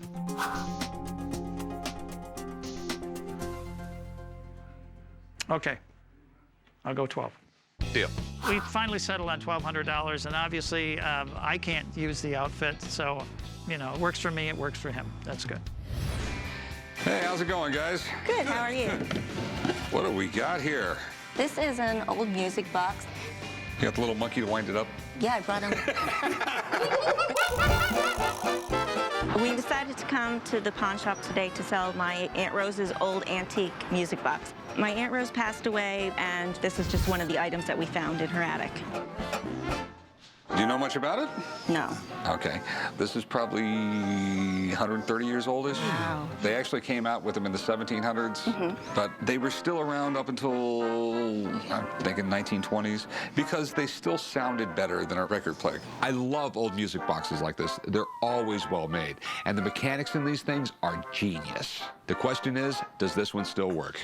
S8: Okay, I'll go 12.
S4: Deal.
S8: We finally settled on $1,200, and obviously I can't use the outfit, so you know, it works for me, it works for him. That's good.
S4: Hey, how's it going, guys?
S9: Good, how are you?
S4: What do we got here?
S9: This is an old music box.
S4: You got the little monkey to wind it up?
S9: Yeah, I brought him. We decided to come to the pawn shop today to sell my Aunt Rose's old antique music box. My Aunt Rose passed away, and this is just one of the items that we found in her attic.
S4: Do you know much about it?
S9: No.
S4: Okay. This is probably 130 years oldish.
S9: Wow.
S4: They actually came out with them in the 1700s, but they were still around up until, I'm thinking 1920s, because they still sounded better than a record player. I love old music boxes like this. They're always well made, and the mechanics in these things are genius. The question is, does this one still work?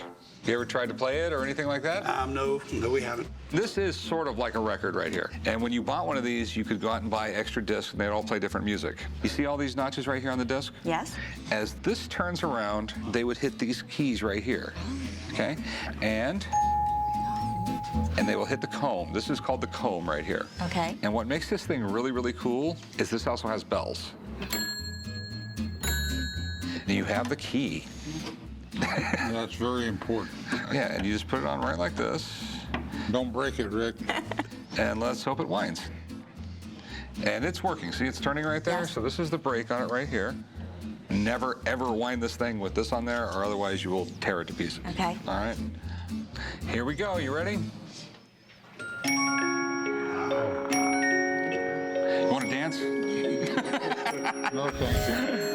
S4: You ever tried to play it or anything like that?
S11: No, we haven't.
S4: This is sort of like a record right here. And when you bought one of these, you could go out and buy extra discs, and they'd all play different music. You see all these notches right here on the disc?
S9: Yes.
S4: As this turns around, they would hit these keys right here, okay? And they will hit the comb. This is called the comb right here.
S9: Okay.
S4: And what makes this thing really, really cool is this also has bells. And you have the key.
S11: That's very important.
S4: Yeah, and you just put it on right like this.
S11: Don't break it, Rick.
S4: And let's hope it winds. And it's working. See, it's turning right there. Yes. So this is the brake on it right here. Never, ever wind this thing with this on there, or otherwise you will tear it to pieces.
S9: Okay.
S4: All right. Here we go. You ready? You want to dance?
S11: No, thank you.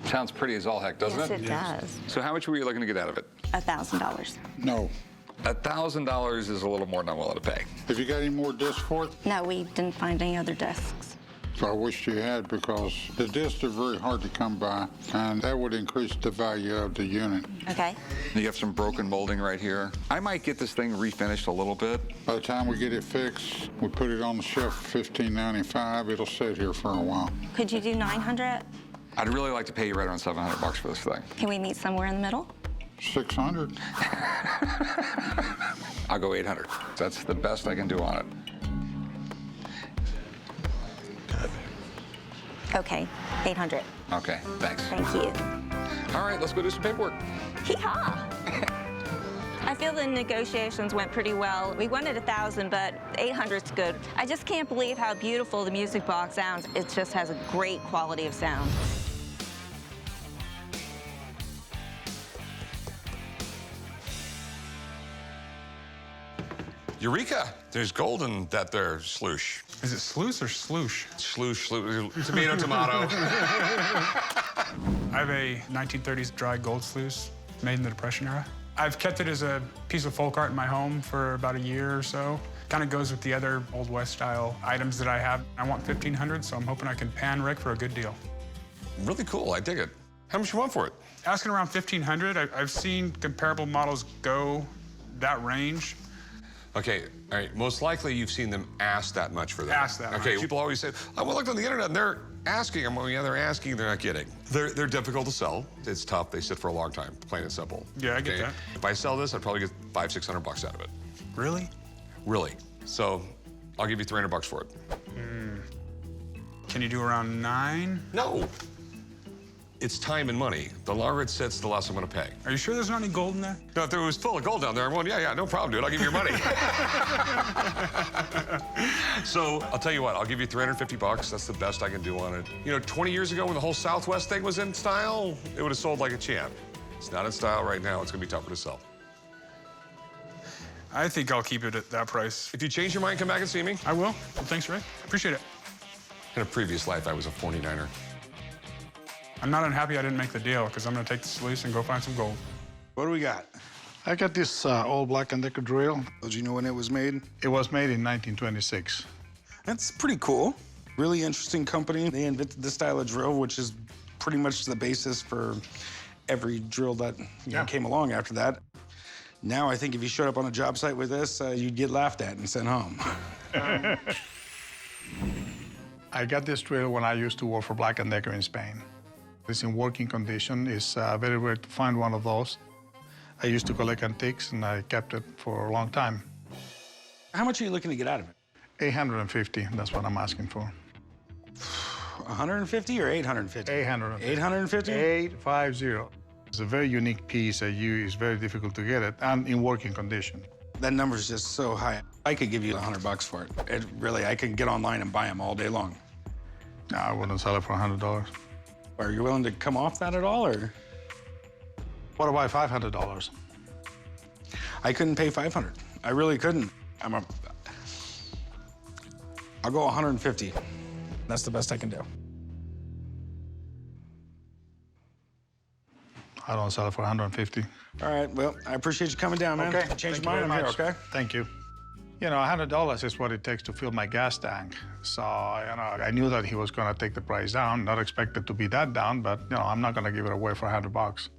S4: Sounds pretty as all heck, doesn't
S9: Yes,
S4: it?
S9: it does.
S4: So how much were you looking to get out of it?
S9: $1,000.
S11: No.
S4: $1,000 is a little more than I'm willing to pay.
S11: Have you got any more discs for it?
S9: No, we didn't find any other discs.
S11: So I wish you had, because the discs are very hard to come by, and that would increase the value of the unit.
S9: Okay.
S4: You have some broken molding right here. I might get this thing refinished a little bit.
S11: By the time we get it fixed, we put it on the shelf for $15.95. It'll sit here for a while.
S9: Could you do $900?
S4: I'd really like to pay you right around $700 for this thing.
S9: Can we meet somewhere in the middle?
S11: $600.
S4: I'll go $800. That's the best I can do on it.
S9: Okay, $800.
S4: Okay, thanks.
S9: Thank you.
S4: All right, let's go do some paperwork.
S9: Hee-haw! I feel the negotiations went pretty well. We wanted $1,000, but $800's good. I just can't believe how beautiful the music box sounds. It just has a great quality of sound.
S1: Eureka! There's gold in that there sluice.
S12: Is it sluice or sloosh?
S1: Sluice, tomato, tomato.
S12: I have a 1930s dry gold sluice made in the Depression era. I've kept it as a piece of folk art in my home for about a year or so. Kind of goes with the other Old West style items that I have. I want $1,500, so I'm hoping I can pan Rick for a good deal.
S1: Really cool, I dig it. How much you want for it?
S12: Asking around $1,500. I've seen comparable models go that range.
S1: Okay, all right, most likely you've seen them ask that much for that.
S12: Ask that
S1: Okay,
S12: much.
S1: people always say, I looked on the internet and they're asking. I'm going, yeah, they're asking, they're not getting. They're difficult to sell. It's tough, they sit for a long time, plain and simple.
S12: Yeah, I get that.
S1: If I sell this, I'd probably get $500-600 out of it.
S12: Really?
S1: Really. So I'll give you $300 for it.
S12: Can you do around 9?
S1: No. It's time and money. The longer it sits, the less I'm gonna pay.
S12: Are you sure there's not any gold in there?
S1: No, if there was full of gold down there, I'm going, yeah, no problem, dude. I'll give you your money. So I'll tell you what, I'll give you $350. That's the best I can do on it. You know, 20 years ago when the whole Southwest thing was in style, it would have sold like a champ. It's not in style right now. It's gonna be tougher to sell.
S12: I think I'll keep it at that price.
S1: If you change your mind, come back and see me.
S12: I will. Well, thanks, Ray. Appreciate it.
S1: In a previous life, I was a 49er.
S12: I'm not unhappy I didn't make the deal, because I'm going to take the Sluice and go find some gold.
S7: What do we got?
S2: I got this old Black & Decker drill.
S7: Did you know when it was made?
S2: It was made in 1926.
S7: That's pretty cool. Really interesting company. They invented this style of drill, which is pretty much the basis for every drill that came along after that. Now I think if you showed up on a job site with this, you'd get laughed at and sent home.
S2: I got this drill when I used to work for Black & Decker in Spain. It's in working condition. It's very rare to find one of those. I used to collect antiques, and I kept it for a long time.
S7: How much are you looking to get out of it?
S2: 850, that's what I'm asking for.
S7: 150 or 850?
S2: 850.
S7: 850?
S2: 850. It's a very unique piece that it's very difficult to get it, and in working condition.
S7: That number's just so high. I could give you $100 for it. Really, I could get online and buy them all day long.
S2: No, I wouldn't sell it for $100.
S7: Are you willing to come off that at all, or?
S2: What about $500?
S7: I couldn't pay $500. I really couldn't. I'll go 150. That's the best I can do.
S2: I don't sell it for 150.
S7: All right, well, I appreciate you coming down, man.
S2: Okay.
S7: Change your mind, I'm here, okay?
S2: Thank you. You know, $100 is what it takes to fill my gas tank. So, you know, I knew that he was gonna take the price down, not expected to be that down, but, you know, I'm not gonna give it away for $100.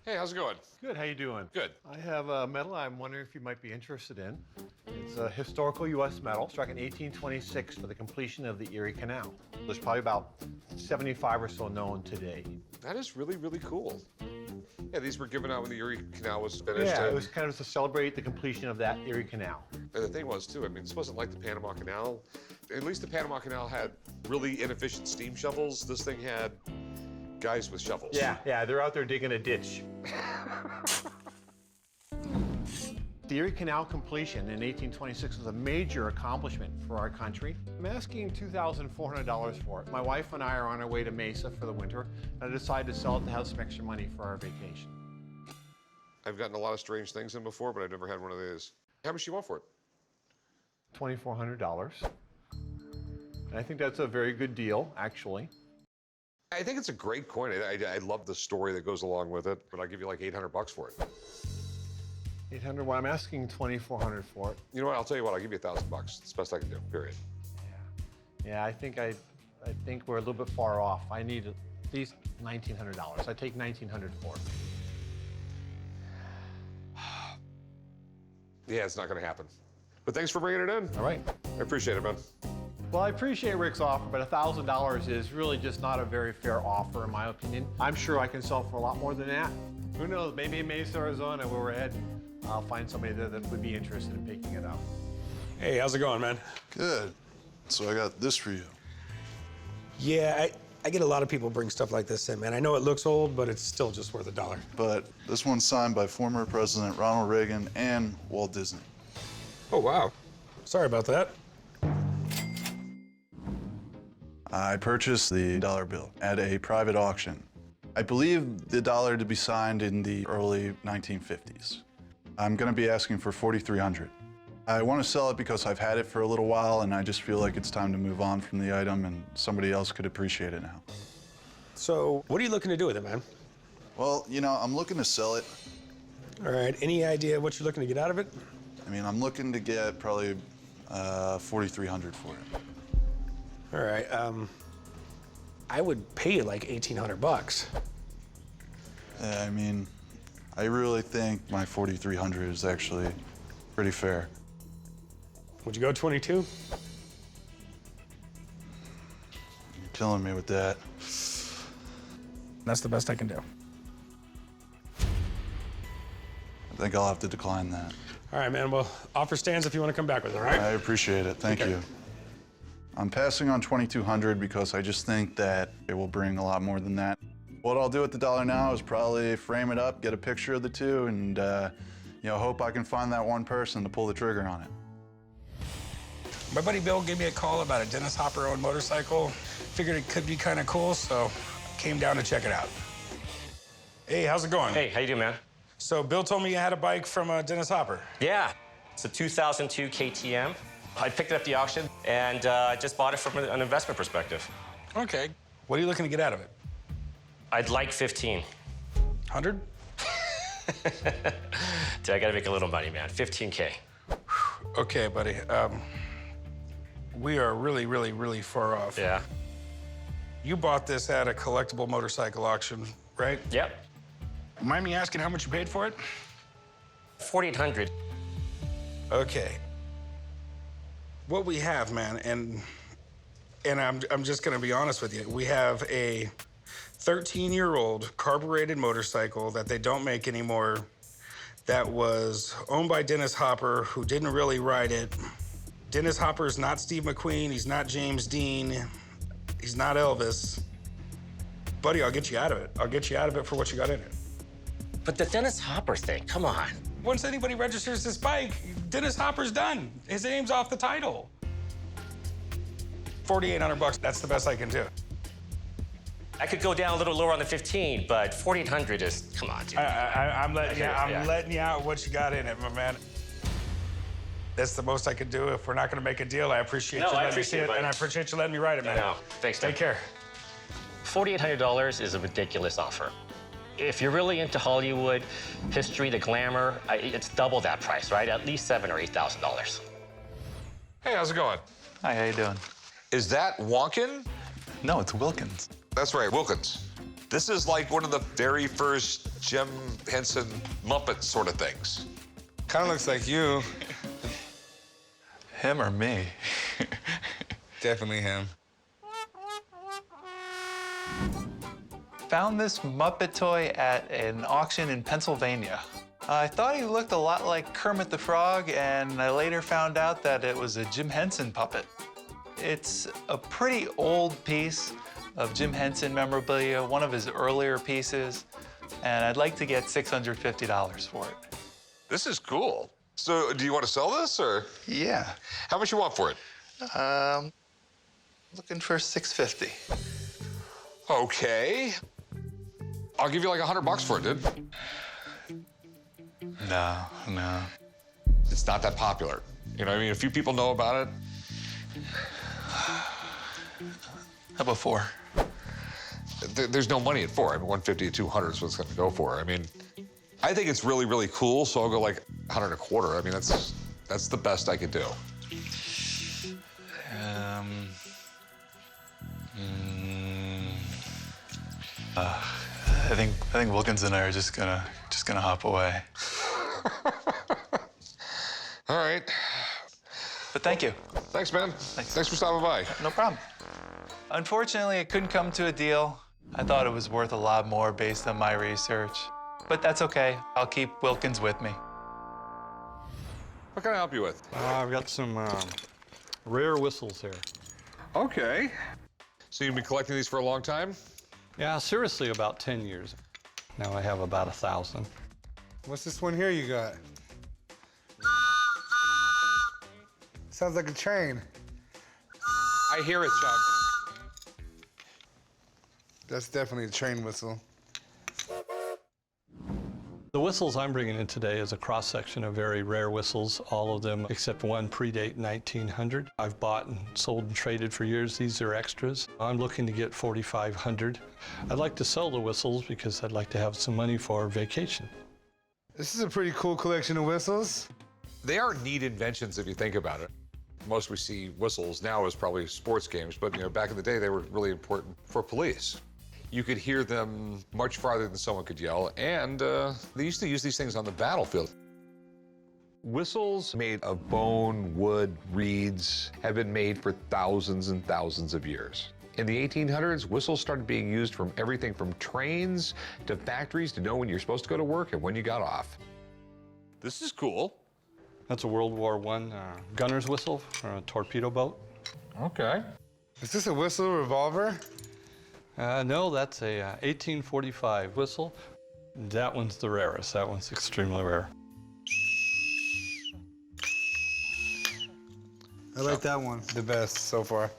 S1: Hey, how's it going?
S13: Good, how you doing?
S1: Good.
S13: I have a medal I'm wondering if you might be interested in. It's a historical U.S. medal struck in 1826 for the completion of the Erie Canal. There's probably about 75 or so known today.
S1: That is really, really cool. Yeah, these were given out when the Erie Canal was finished.
S13: Yeah, it was kind of to celebrate the completion of that Erie Canal.
S1: And the thing was, too, I mean, this wasn't like the Panama Canal. At least the Panama Canal had really inefficient steam shovels. This thing had guys with shovels.
S13: Yeah, they're out there digging a ditch. The Erie Canal completion in 1826 was a major accomplishment for our country. I'm asking $2,400 for it. My wife and I are on our way to Mesa for the winter, and I decided to sell it to have some extra money for our vacation.
S1: I've gotten a lot of strange things in before, but I've never had one of these. How much do you want for it?
S13: $2,400. And I think that's a very good deal, actually.
S1: I think it's a great coin. I love the story that goes along with it, but I'll give you like $800 for it.
S13: 800. Well, I'm asking $2,400 for it.
S1: You know what? I'll tell you what. I'll give you $1,000. It's the best I can do. Period.
S13: Yeah. I think we're a little bit far off. I need at least $1,900. I take $1,900 for it.
S1: Yeah, it's not going to happen. But thanks for bringing it in.
S13: All right.
S1: I appreciate it, man.
S13: Well, I appreciate Rick's offer, but $1,000 is really just not a very fair offer, in my opinion. I'm sure I can sell for a lot more than that. Who knows? Maybe in Mesa, Arizona, where we're heading, I'll find somebody there that would be interested in picking it up.
S23: Hey, how's it going, man?
S14: Good. So I got this for you.
S23: Yeah, I get a lot of people bring stuff like this in, man. I know it looks old, but it's still just worth $1.
S14: But this one's signed by former President Ronald Reagan and Walt Disney.
S23: Oh, wow. Sorry about that.
S14: I purchased the dollar bill at a private auction. I believe the dollar to be signed in the early 1950s. I'm gonna be asking for $4,300. I want to sell it because I've had it for a little while and I just feel like it's time to move on from the item and somebody else could appreciate it now.
S23: So, what are you looking to do with it, man?
S14: Well, you know, I'm looking to sell it.
S23: All right, any idea what you're looking to get out of it?
S14: I mean, I'm looking to get probably $4,300 for it.
S23: All right, I would pay you like $1,800.
S14: Yeah, I mean, I really think my $4,300 is actually pretty fair.
S23: Would you go 22?
S14: You're killing me with that.
S23: That's the best I can do.
S14: I think I'll have to decline that.
S23: All right, man, well, offer stands if you want to come back with it, all right?
S14: I appreciate it, thank you. I'm passing on $2,200 because I just think that it will bring a lot more than that. What I'll do with the dollar now is probably frame it up, get a picture of the two, and you know, hope I can find that one person to pull the trigger on it.
S23: My buddy Bill gave me a call about a Dennis Hopper-owned motorcycle. Figured it could be kind of cool, so came down to check it out. Hey, how's it going?
S15: Hey, how you doing, man?
S7: So Bill told me you had a bike from Dennis Hopper.
S15: Yeah, it's a 2002 KTM. I picked it up at the auction and just bought it from an investment perspective.
S7: Okay. What are you looking to get out of it?
S15: I'd like 15.
S7: 100?
S15: Dude, I gotta make a little money, man. 15K.
S7: Okay, buddy. We are really, really, really far off.
S15: Yeah.
S7: You bought this at a collectible motorcycle auction, right?
S15: Yep.
S7: Mind me asking how much you paid for it?
S15: $4,800.
S7: Okay. What we have, man, and I'm just gonna be honest with you. We have a 13-year-old carbureted motorcycle that they don't make anymore that was owned by Dennis Hopper, who didn't really ride it. Dennis Hopper's not Steve McQueen, he's not James Dean, he's not Elvis. Buddy, I'll get you out of it. I'll get you out of it for what you got in it.
S15: But the Dennis Hopper thing, come on.
S7: Once anybody registers this bike, Dennis Hopper's done. His name's off the title. $4,800, that's the best I can do.
S15: I could go down a little lower on the 15, but 4,800 is, come on, dude.
S7: I'm letting you out what you got in it, my man. That's the most I could do. If we're not gonna make a deal, I appreciate you letting me see it, and I appreciate you letting me ride it, man.
S15: No, thanks,
S7: Take care.
S15: $4,800 is a ridiculous offer. If you're really into Hollywood history, the glamour, it's double that price, right? At least $7,000 or $8,000.
S1: Hey, how's it going?
S17: Hi, how you doing?
S1: Is that Wonkin?
S17: No, it's Wilkins.
S1: That's right, Wilkins. This is like one of the very first Jim Henson Muppet sort of things.
S20: Kind of looks like you.
S17: Him or me?
S20: Definitely him.
S17: Found this Muppet toy at an auction in Pennsylvania. I thought he looked a lot like Kermit the Frog, and I later found out that it was a Jim Henson puppet. It's a pretty old piece of Jim Henson memorabilia, one of his earlier pieces, and I'd like to get $650 for it.
S1: This is cool. So, do you want to sell this, or?
S17: Yeah.
S1: How much you want for it?
S17: Looking for $650.
S1: Okay. I'll give you like $100 for it, dude.
S17: No.
S1: It's not that popular. You know what I mean? A few people know about it.
S17: How about 4?
S1: There's no money at 4. I mean, 150 to 200 is what it's going to go for. I mean, I think it's really, really cool, so I'll go like 125. I mean, that's the best I could do.
S17: I think Wilkins and I are just gonna hop away.
S1: All right.
S17: But thank you.
S1: Thanks, man. Thanks for stopping by.
S17: No problem. Unfortunately, it couldn't come to a deal. I thought it was worth a lot more based on my research. But that's okay. I'll keep Wilkins with me.
S1: What can I help you with?
S18: I've got some rare whistles here.
S1: Okay. So you've been collecting these for a long time?
S18: Yeah, seriously, about 10 years. Now I have about 1,000.
S20: What's this one here you got? Sounds like a train.
S1: I hear it, Chuck.
S20: That's definitely a train whistle.
S18: The whistles I'm bringing in today is a cross-section of very rare whistles. All of them, except one, predate 1900. I've bought and sold and traded for years. These are extras. I'm looking to get 4,500. I'd like to sell the whistles because I'd like to have some money for vacation.
S20: This is a pretty cool collection of whistles.
S1: They are neat inventions if you think about it. Most we see whistles now is probably sports games, but you know, back in the day, they were really important for police. You could hear them much farther than someone could yell, and they used to use these things on the battlefield. Whistles made of bone, wood, reeds have been made for thousands and thousands of years. In the 1800s, whistles started being used from everything from trains to factories to know when you're supposed to go to work and when you got off. This is cool.
S18: That's a World War I gunner's whistle for a torpedo boat.
S1: Okay.
S20: Is this a whistle revolver?
S18: No, that's a 1845 whistle. That one's the rarest. That one's extremely rare.
S20: I like that one the best so far.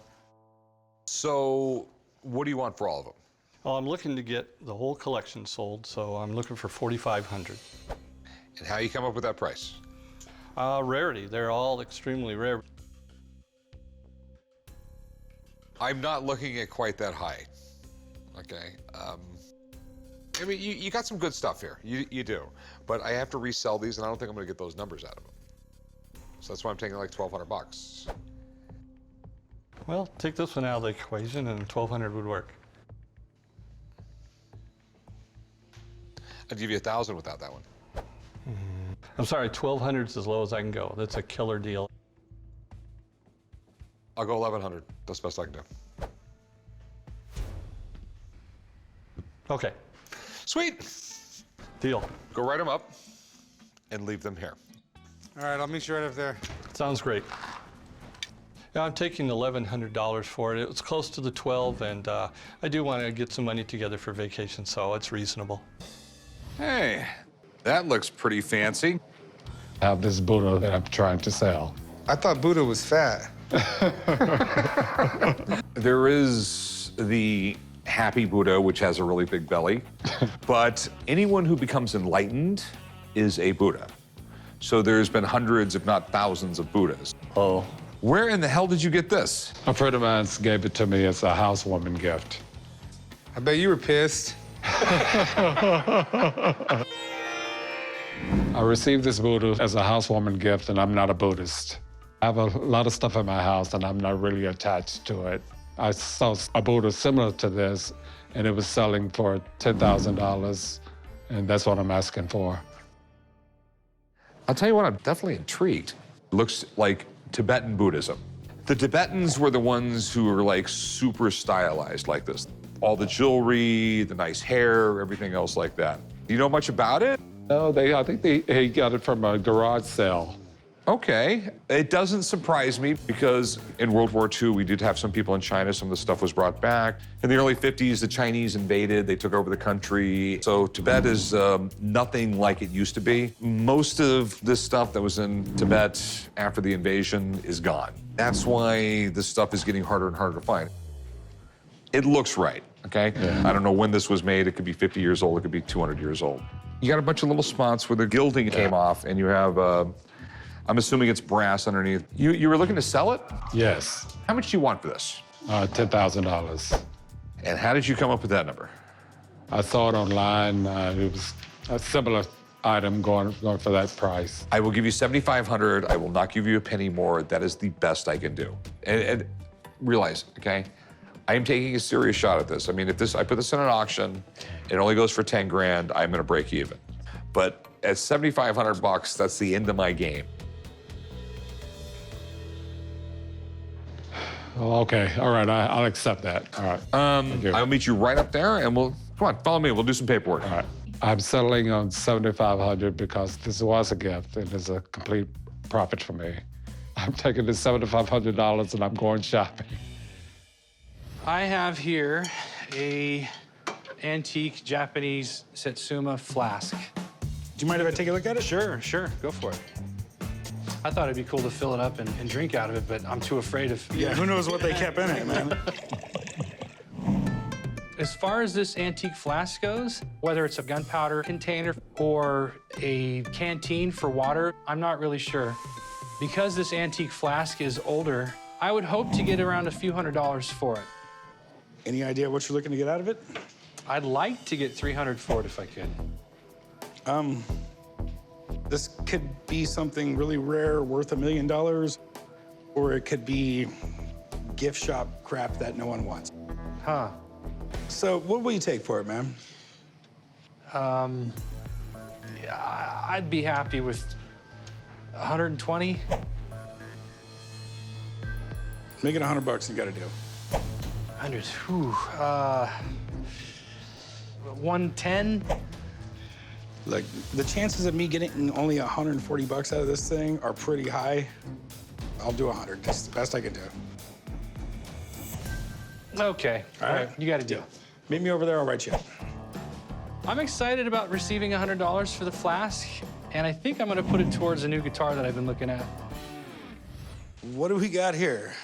S1: So, what do you want for all of them?
S18: Well, I'm looking to get the whole collection sold, so I'm looking for $4,500.
S1: And how you come up with that price?
S18: Rarity. They're all extremely rare.
S1: I'm not looking at quite that high. Okay. I mean, you got some good stuff here. You do. But I have to resell these, and I don't think I'm going to get those numbers out of them. So that's why I'm taking like $1,200.
S18: Well, take this one out of the equation, and $1,200 would work.
S1: I'd give you $1,000 without that one.
S18: I'm sorry, $1,200 is as low as I can go. That's a killer deal.
S1: I'll go $1,100. That's the best I can do.
S18: Okay.
S1: Sweet.
S18: Deal.
S1: Go write them up and leave them here.
S20: All right, I'll meet you right up there.
S18: Sounds great. Yeah, I'm taking $1,100 for it. It's close to the 12, and I do want to get some money together for vacation, so it's reasonable.
S1: Hey, that looks pretty fancy.
S20: I have this Buddha that I'm trying to sell. I thought Buddha was fat.
S1: There is the happy Buddha, which has a really big belly, but anyone who becomes enlightened is a Buddha. So there's been hundreds, if not thousands, of Buddhas.
S20: Oh.
S1: Where in the hell did you get this?
S20: A friend of mine gave it to me as a housewarming gift. I bet you were pissed. I received this Buddha as a housewarming gift, and I'm not a Buddhist. I have a lot of stuff in my house, and I'm not really attached to it. I saw a Buddha similar to this, and it was selling for $10,000, and that's what I'm asking for.
S1: I'll tell you what, I'm definitely intrigued. It looks like Tibetan Buddhism. The Tibetans were the ones who were like super stylized like this. All the jewelry, the nice hair, everything else like that. Do you know much about it?
S20: No, I think he got it from a garage sale.
S1: Okay. It doesn't surprise me because in World War II, we did have some people in China. Some of the stuff was brought back. In the early 50s, the Chinese invaded. They took over the country. So Tibet is nothing like it used to be. Most of this stuff that was in Tibet after the invasion is gone. That's why this stuff is getting harder and harder to find. It looks right, okay? Yeah. I don't know when this was made. It could be 50 years old. It could be 200 years old. You got a bunch of little spots where the gilding came off, and you have, I'm assuming it's brass underneath. You were looking to sell it?
S20: Yes.
S1: How much do you want for this?
S20: $10,000.
S1: And how did you come up with that number?
S20: I saw it online. It was a similar item going for that price.
S1: I will give you $7,500. I will not give you a penny more. That is the best I can do. And realize, okay? I am taking a serious shot at this. I mean, if I put this in an auction, it only goes for 10 grand, I'm gonna break even. But at $7,500, that's the end of my game.
S20: Oh, okay, all right, I'll accept that. All right.
S1: I'll meet you right up there, and come on, follow me. We'll do some paperwork.
S20: All right. I'm settling on $7,500 because this was a gift and it's a complete profit for me. I'm taking this $7,500 and I'm going shopping.
S10: I have here a antique Japanese Satsuma flask.
S2: Do you mind if I take a look at it?
S10: Sure, go for it. I thought it'd be cool to fill it up and drink out of it, but I'm too afraid of...
S2: Yeah, who knows what they kept in it, man.
S10: As far as this antique flask goes, whether it's a gunpowder container or a canteen for water, I'm not really sure. Because this antique flask is older, I would hope to get around a few $100s for it.
S2: Any idea what you're looking to get out of it?
S10: I'd like to get $300 for it if I could.
S2: This could be something really rare, worth $1 million, or it could be gift shop crap that no one wants.
S10: Huh.
S2: So what will you take for it, man?
S10: Yeah, I'd be happy with 120.
S2: Make it $100 and you got a deal.
S10: 100, whew, 110?
S2: Like, the chances of me getting only $140 out of this thing are pretty high. I'll do 100. That's the best I can do.
S10: Okay.
S2: All right.
S10: You got a deal.
S2: Meet me over there. I'll write you up.
S10: I'm excited about receiving $100 for the flask, and I think I'm going to put it towards a new guitar that I've been looking at.
S2: What do we got here?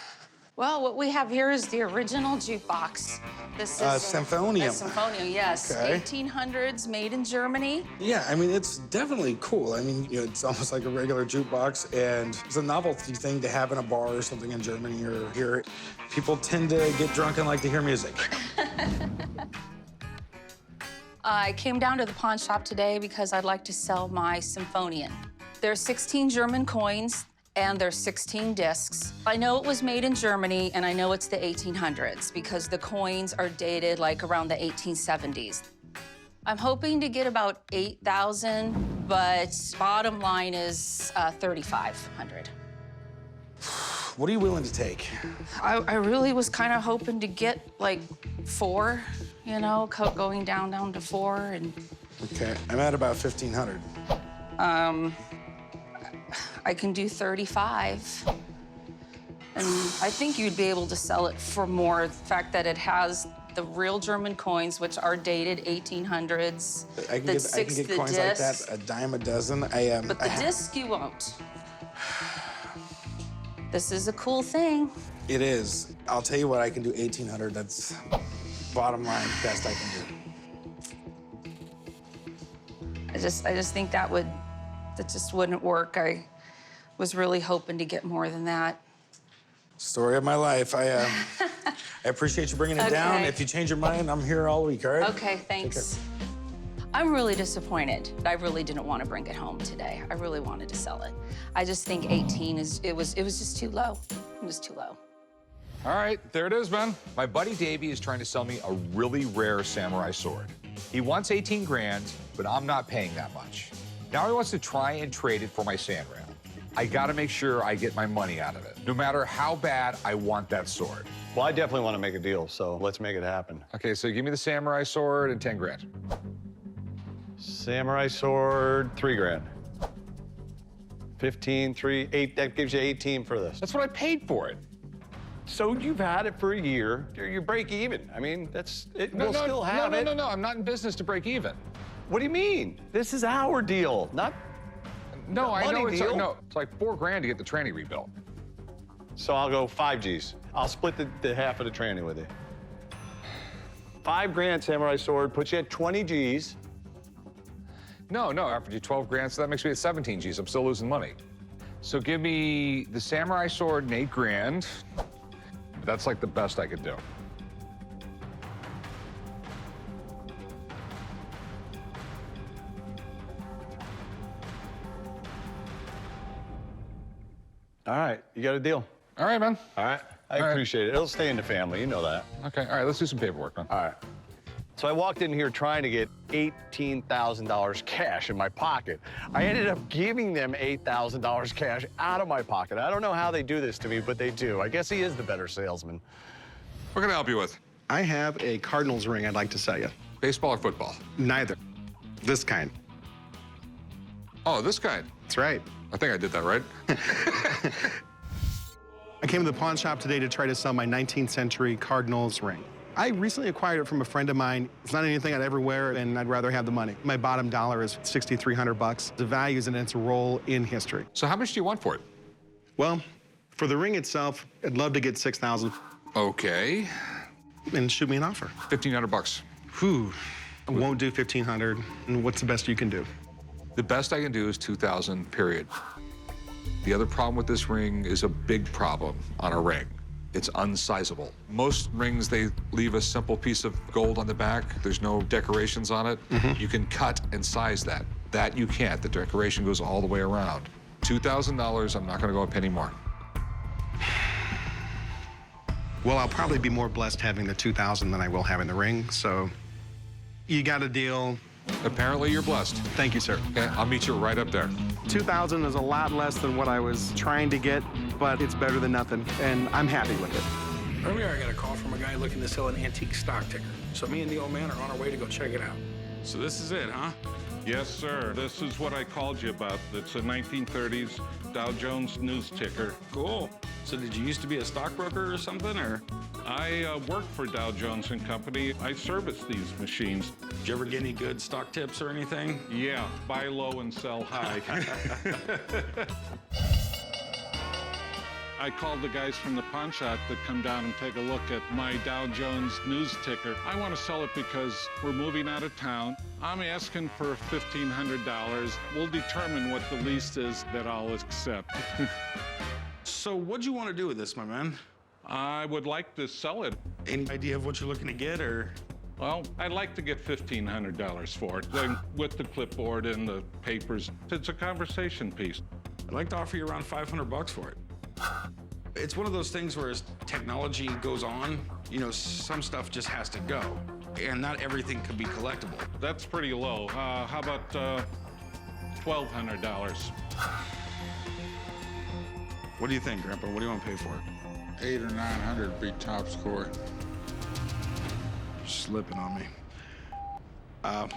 S19: Well, what we have here is the original jukebox. This is
S7: Symphonium.
S19: A Symphonium, yes.
S7: Okay.
S19: 1800s, made in Germany.
S7: Yeah, I mean, it's definitely cool. I mean, you know, it's almost like a regular jukebox, and it's a novelty thing to have in a bar or something in Germany or here. People tend to get drunk and like to hear music.
S19: I came down to the pawn shop today because I'd like to sell my Symphonium. There's 16 German coins, and there's 16 discs. I know it was made in Germany, and I know it's the 1800s because the coins are dated like around the 1870s. I'm hoping to get about 8,000, but bottom line is 3,500.
S7: What are you willing to take?
S19: I really was kind of hoping to get like 4, you know, going down to 4 and.
S7: Okay, I'm at about 1,500.
S19: I can do 35. And I think you'd be able to sell it for more. The fact that it has the real German coins, which are dated 1800s.
S7: I can get coins like that, a dime a dozen.
S19: But the disc you won't. This is a cool thing.
S7: It is. I'll tell you what, I can do 1,800. That's bottom line, best I can do.
S19: I just think that just wouldn't work. I was really hoping to get more than that.
S7: Story of my life. I appreciate you bringing it down. If you change your mind, I'm here all week, all right?
S19: Okay, thanks. I'm really disappointed. I really didn't want to bring it home today. I really wanted to sell it. I just think 18 it was just too low. It was too low.
S1: All right, there it is, man. My buddy Davey is trying to sell me a really rare samurai sword. He wants 18 grand, but I'm not paying that much. Now he wants to try and trade it for my sand rail. I gotta make sure I get my money out of it, no matter how bad I want that sword.
S21: Well, I definitely want to make a deal, so let's make it happen.
S1: Okay, so give me the samurai sword and 10 grand.
S21: Samurai sword, 3 grand. 15, 3, 8, that gives you 18 for this.
S1: That's what I paid for it.
S21: So you've had it for a year. You break even. I mean, we'll still have it.
S1: No, I'm not in business to break even.
S21: What do you mean? This is our deal, not
S1: No, I know it's
S21: deal.
S1: no, it's like 4 grand to get the tranny rebuilt.
S21: So I'll go 5 G's. I'll split the half of the tranny with you. 5 grand samurai sword puts you at 20 G's.
S1: No, after you 12 grand, so that makes me at 17 G's. I'm still losing money. So give me the samurai sword and 8 grand. That's like the best I could do.
S21: All right, you got a deal.
S1: All right, man.
S21: All right, I appreciate it. It'll stay in the family, you know that.
S1: Okay, all right, let's do some paperwork, man.
S21: All right. So I walked in here trying to get $18,000 cash in my pocket. I ended up giving them $8,000 cash out of my pocket. I don't know how they do this to me, but they do. I guess he is the better salesman.
S1: What can I help you with?
S22: I have a Cardinals ring I'd like to sell you.
S1: Baseball or football?
S22: Neither. This kind.
S1: Oh, this kind?
S22: That's right.
S1: I think I did that right.
S22: I came to the pawn shop today to try to sell my 19th century Cardinals ring. I recently acquired it from a friend of mine. It's not anything I'd ever wear, and I'd rather have the money. My bottom dollar is $6,300. The value is in its role in history.
S1: So how much do you want for it?
S22: Well, for the ring itself, I'd love to get $6,000.
S1: Okay.
S22: And shoot me an offer.
S1: $1,500.
S22: Whew. I won't do $1,500. And what's the best you can do?
S1: The best I can do is $2,000, period. The other problem with this ring is a big problem on a ring. It's unsizable. Most rings, they leave a simple piece of gold on the back. There's no decorations on it. You can cut and size that. That you can't. The decoration goes all the way around. $2,000, I'm not gonna go a penny more.
S22: Well, I'll probably be more blessed having the $2,000 than I will having the ring, so you got a deal.
S1: Apparently you're blessed.
S22: Thank you, sir.
S1: Okay, I'll meet you right up there.
S22: $2,000 is a lot less than what I was trying to get, but it's better than nothing, and I'm happy with it.
S24: Earlier, I got a call from a guy looking to sell an antique stock ticker. So me and the old man are on our way to go check it out.
S25: So this is it, huh? Yes, sir. This is what I called you about. It's a 1930s Dow Jones news ticker.
S24: Cool. So did you used to be a stockbroker or something, or?
S25: I work for Dow Jones & Company. I service these machines.
S24: Did you ever get any good stock tips or anything?
S25: Yeah, buy low and sell high. I called the guys from the pawn shop to come down and take a look at my Dow Jones news ticker. I want to sell it because we're moving out of town. I'm asking for $1,500. We'll determine what the least is that I'll accept.
S23: So what'd you want to do with this, my man?
S25: I would like to sell it.
S23: Any idea of what you're looking to get, or?
S25: Well, I'd like to get $1,500 for it, then with the clipboard and the papers. It's a conversation piece.
S23: I'd like to offer you around $500 for it. It's one of those things where as technology goes on, you know, some stuff just has to go, and not everything could be collectible.
S25: That's pretty low. How about $1,200?
S23: What do you think, Grandpa? What do you want to pay for it?
S11: 800 or 900 would be top score.
S23: You're slipping on me.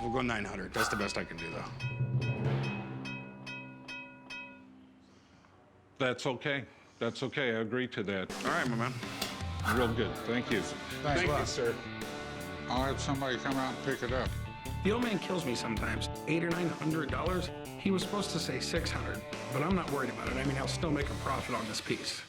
S23: We'll go 900. That's the best I can do, though.
S25: That's okay. That's okay. I agree to that.
S23: All right, my man.
S25: Real good. Thank you.
S23: Thank you, sir.
S11: I'll have somebody come out and pick it up.
S24: The old man kills me sometimes. $800 or $900. He was supposed to say $600, but I'm not worried about it. I mean, I'll still make a profit on this piece.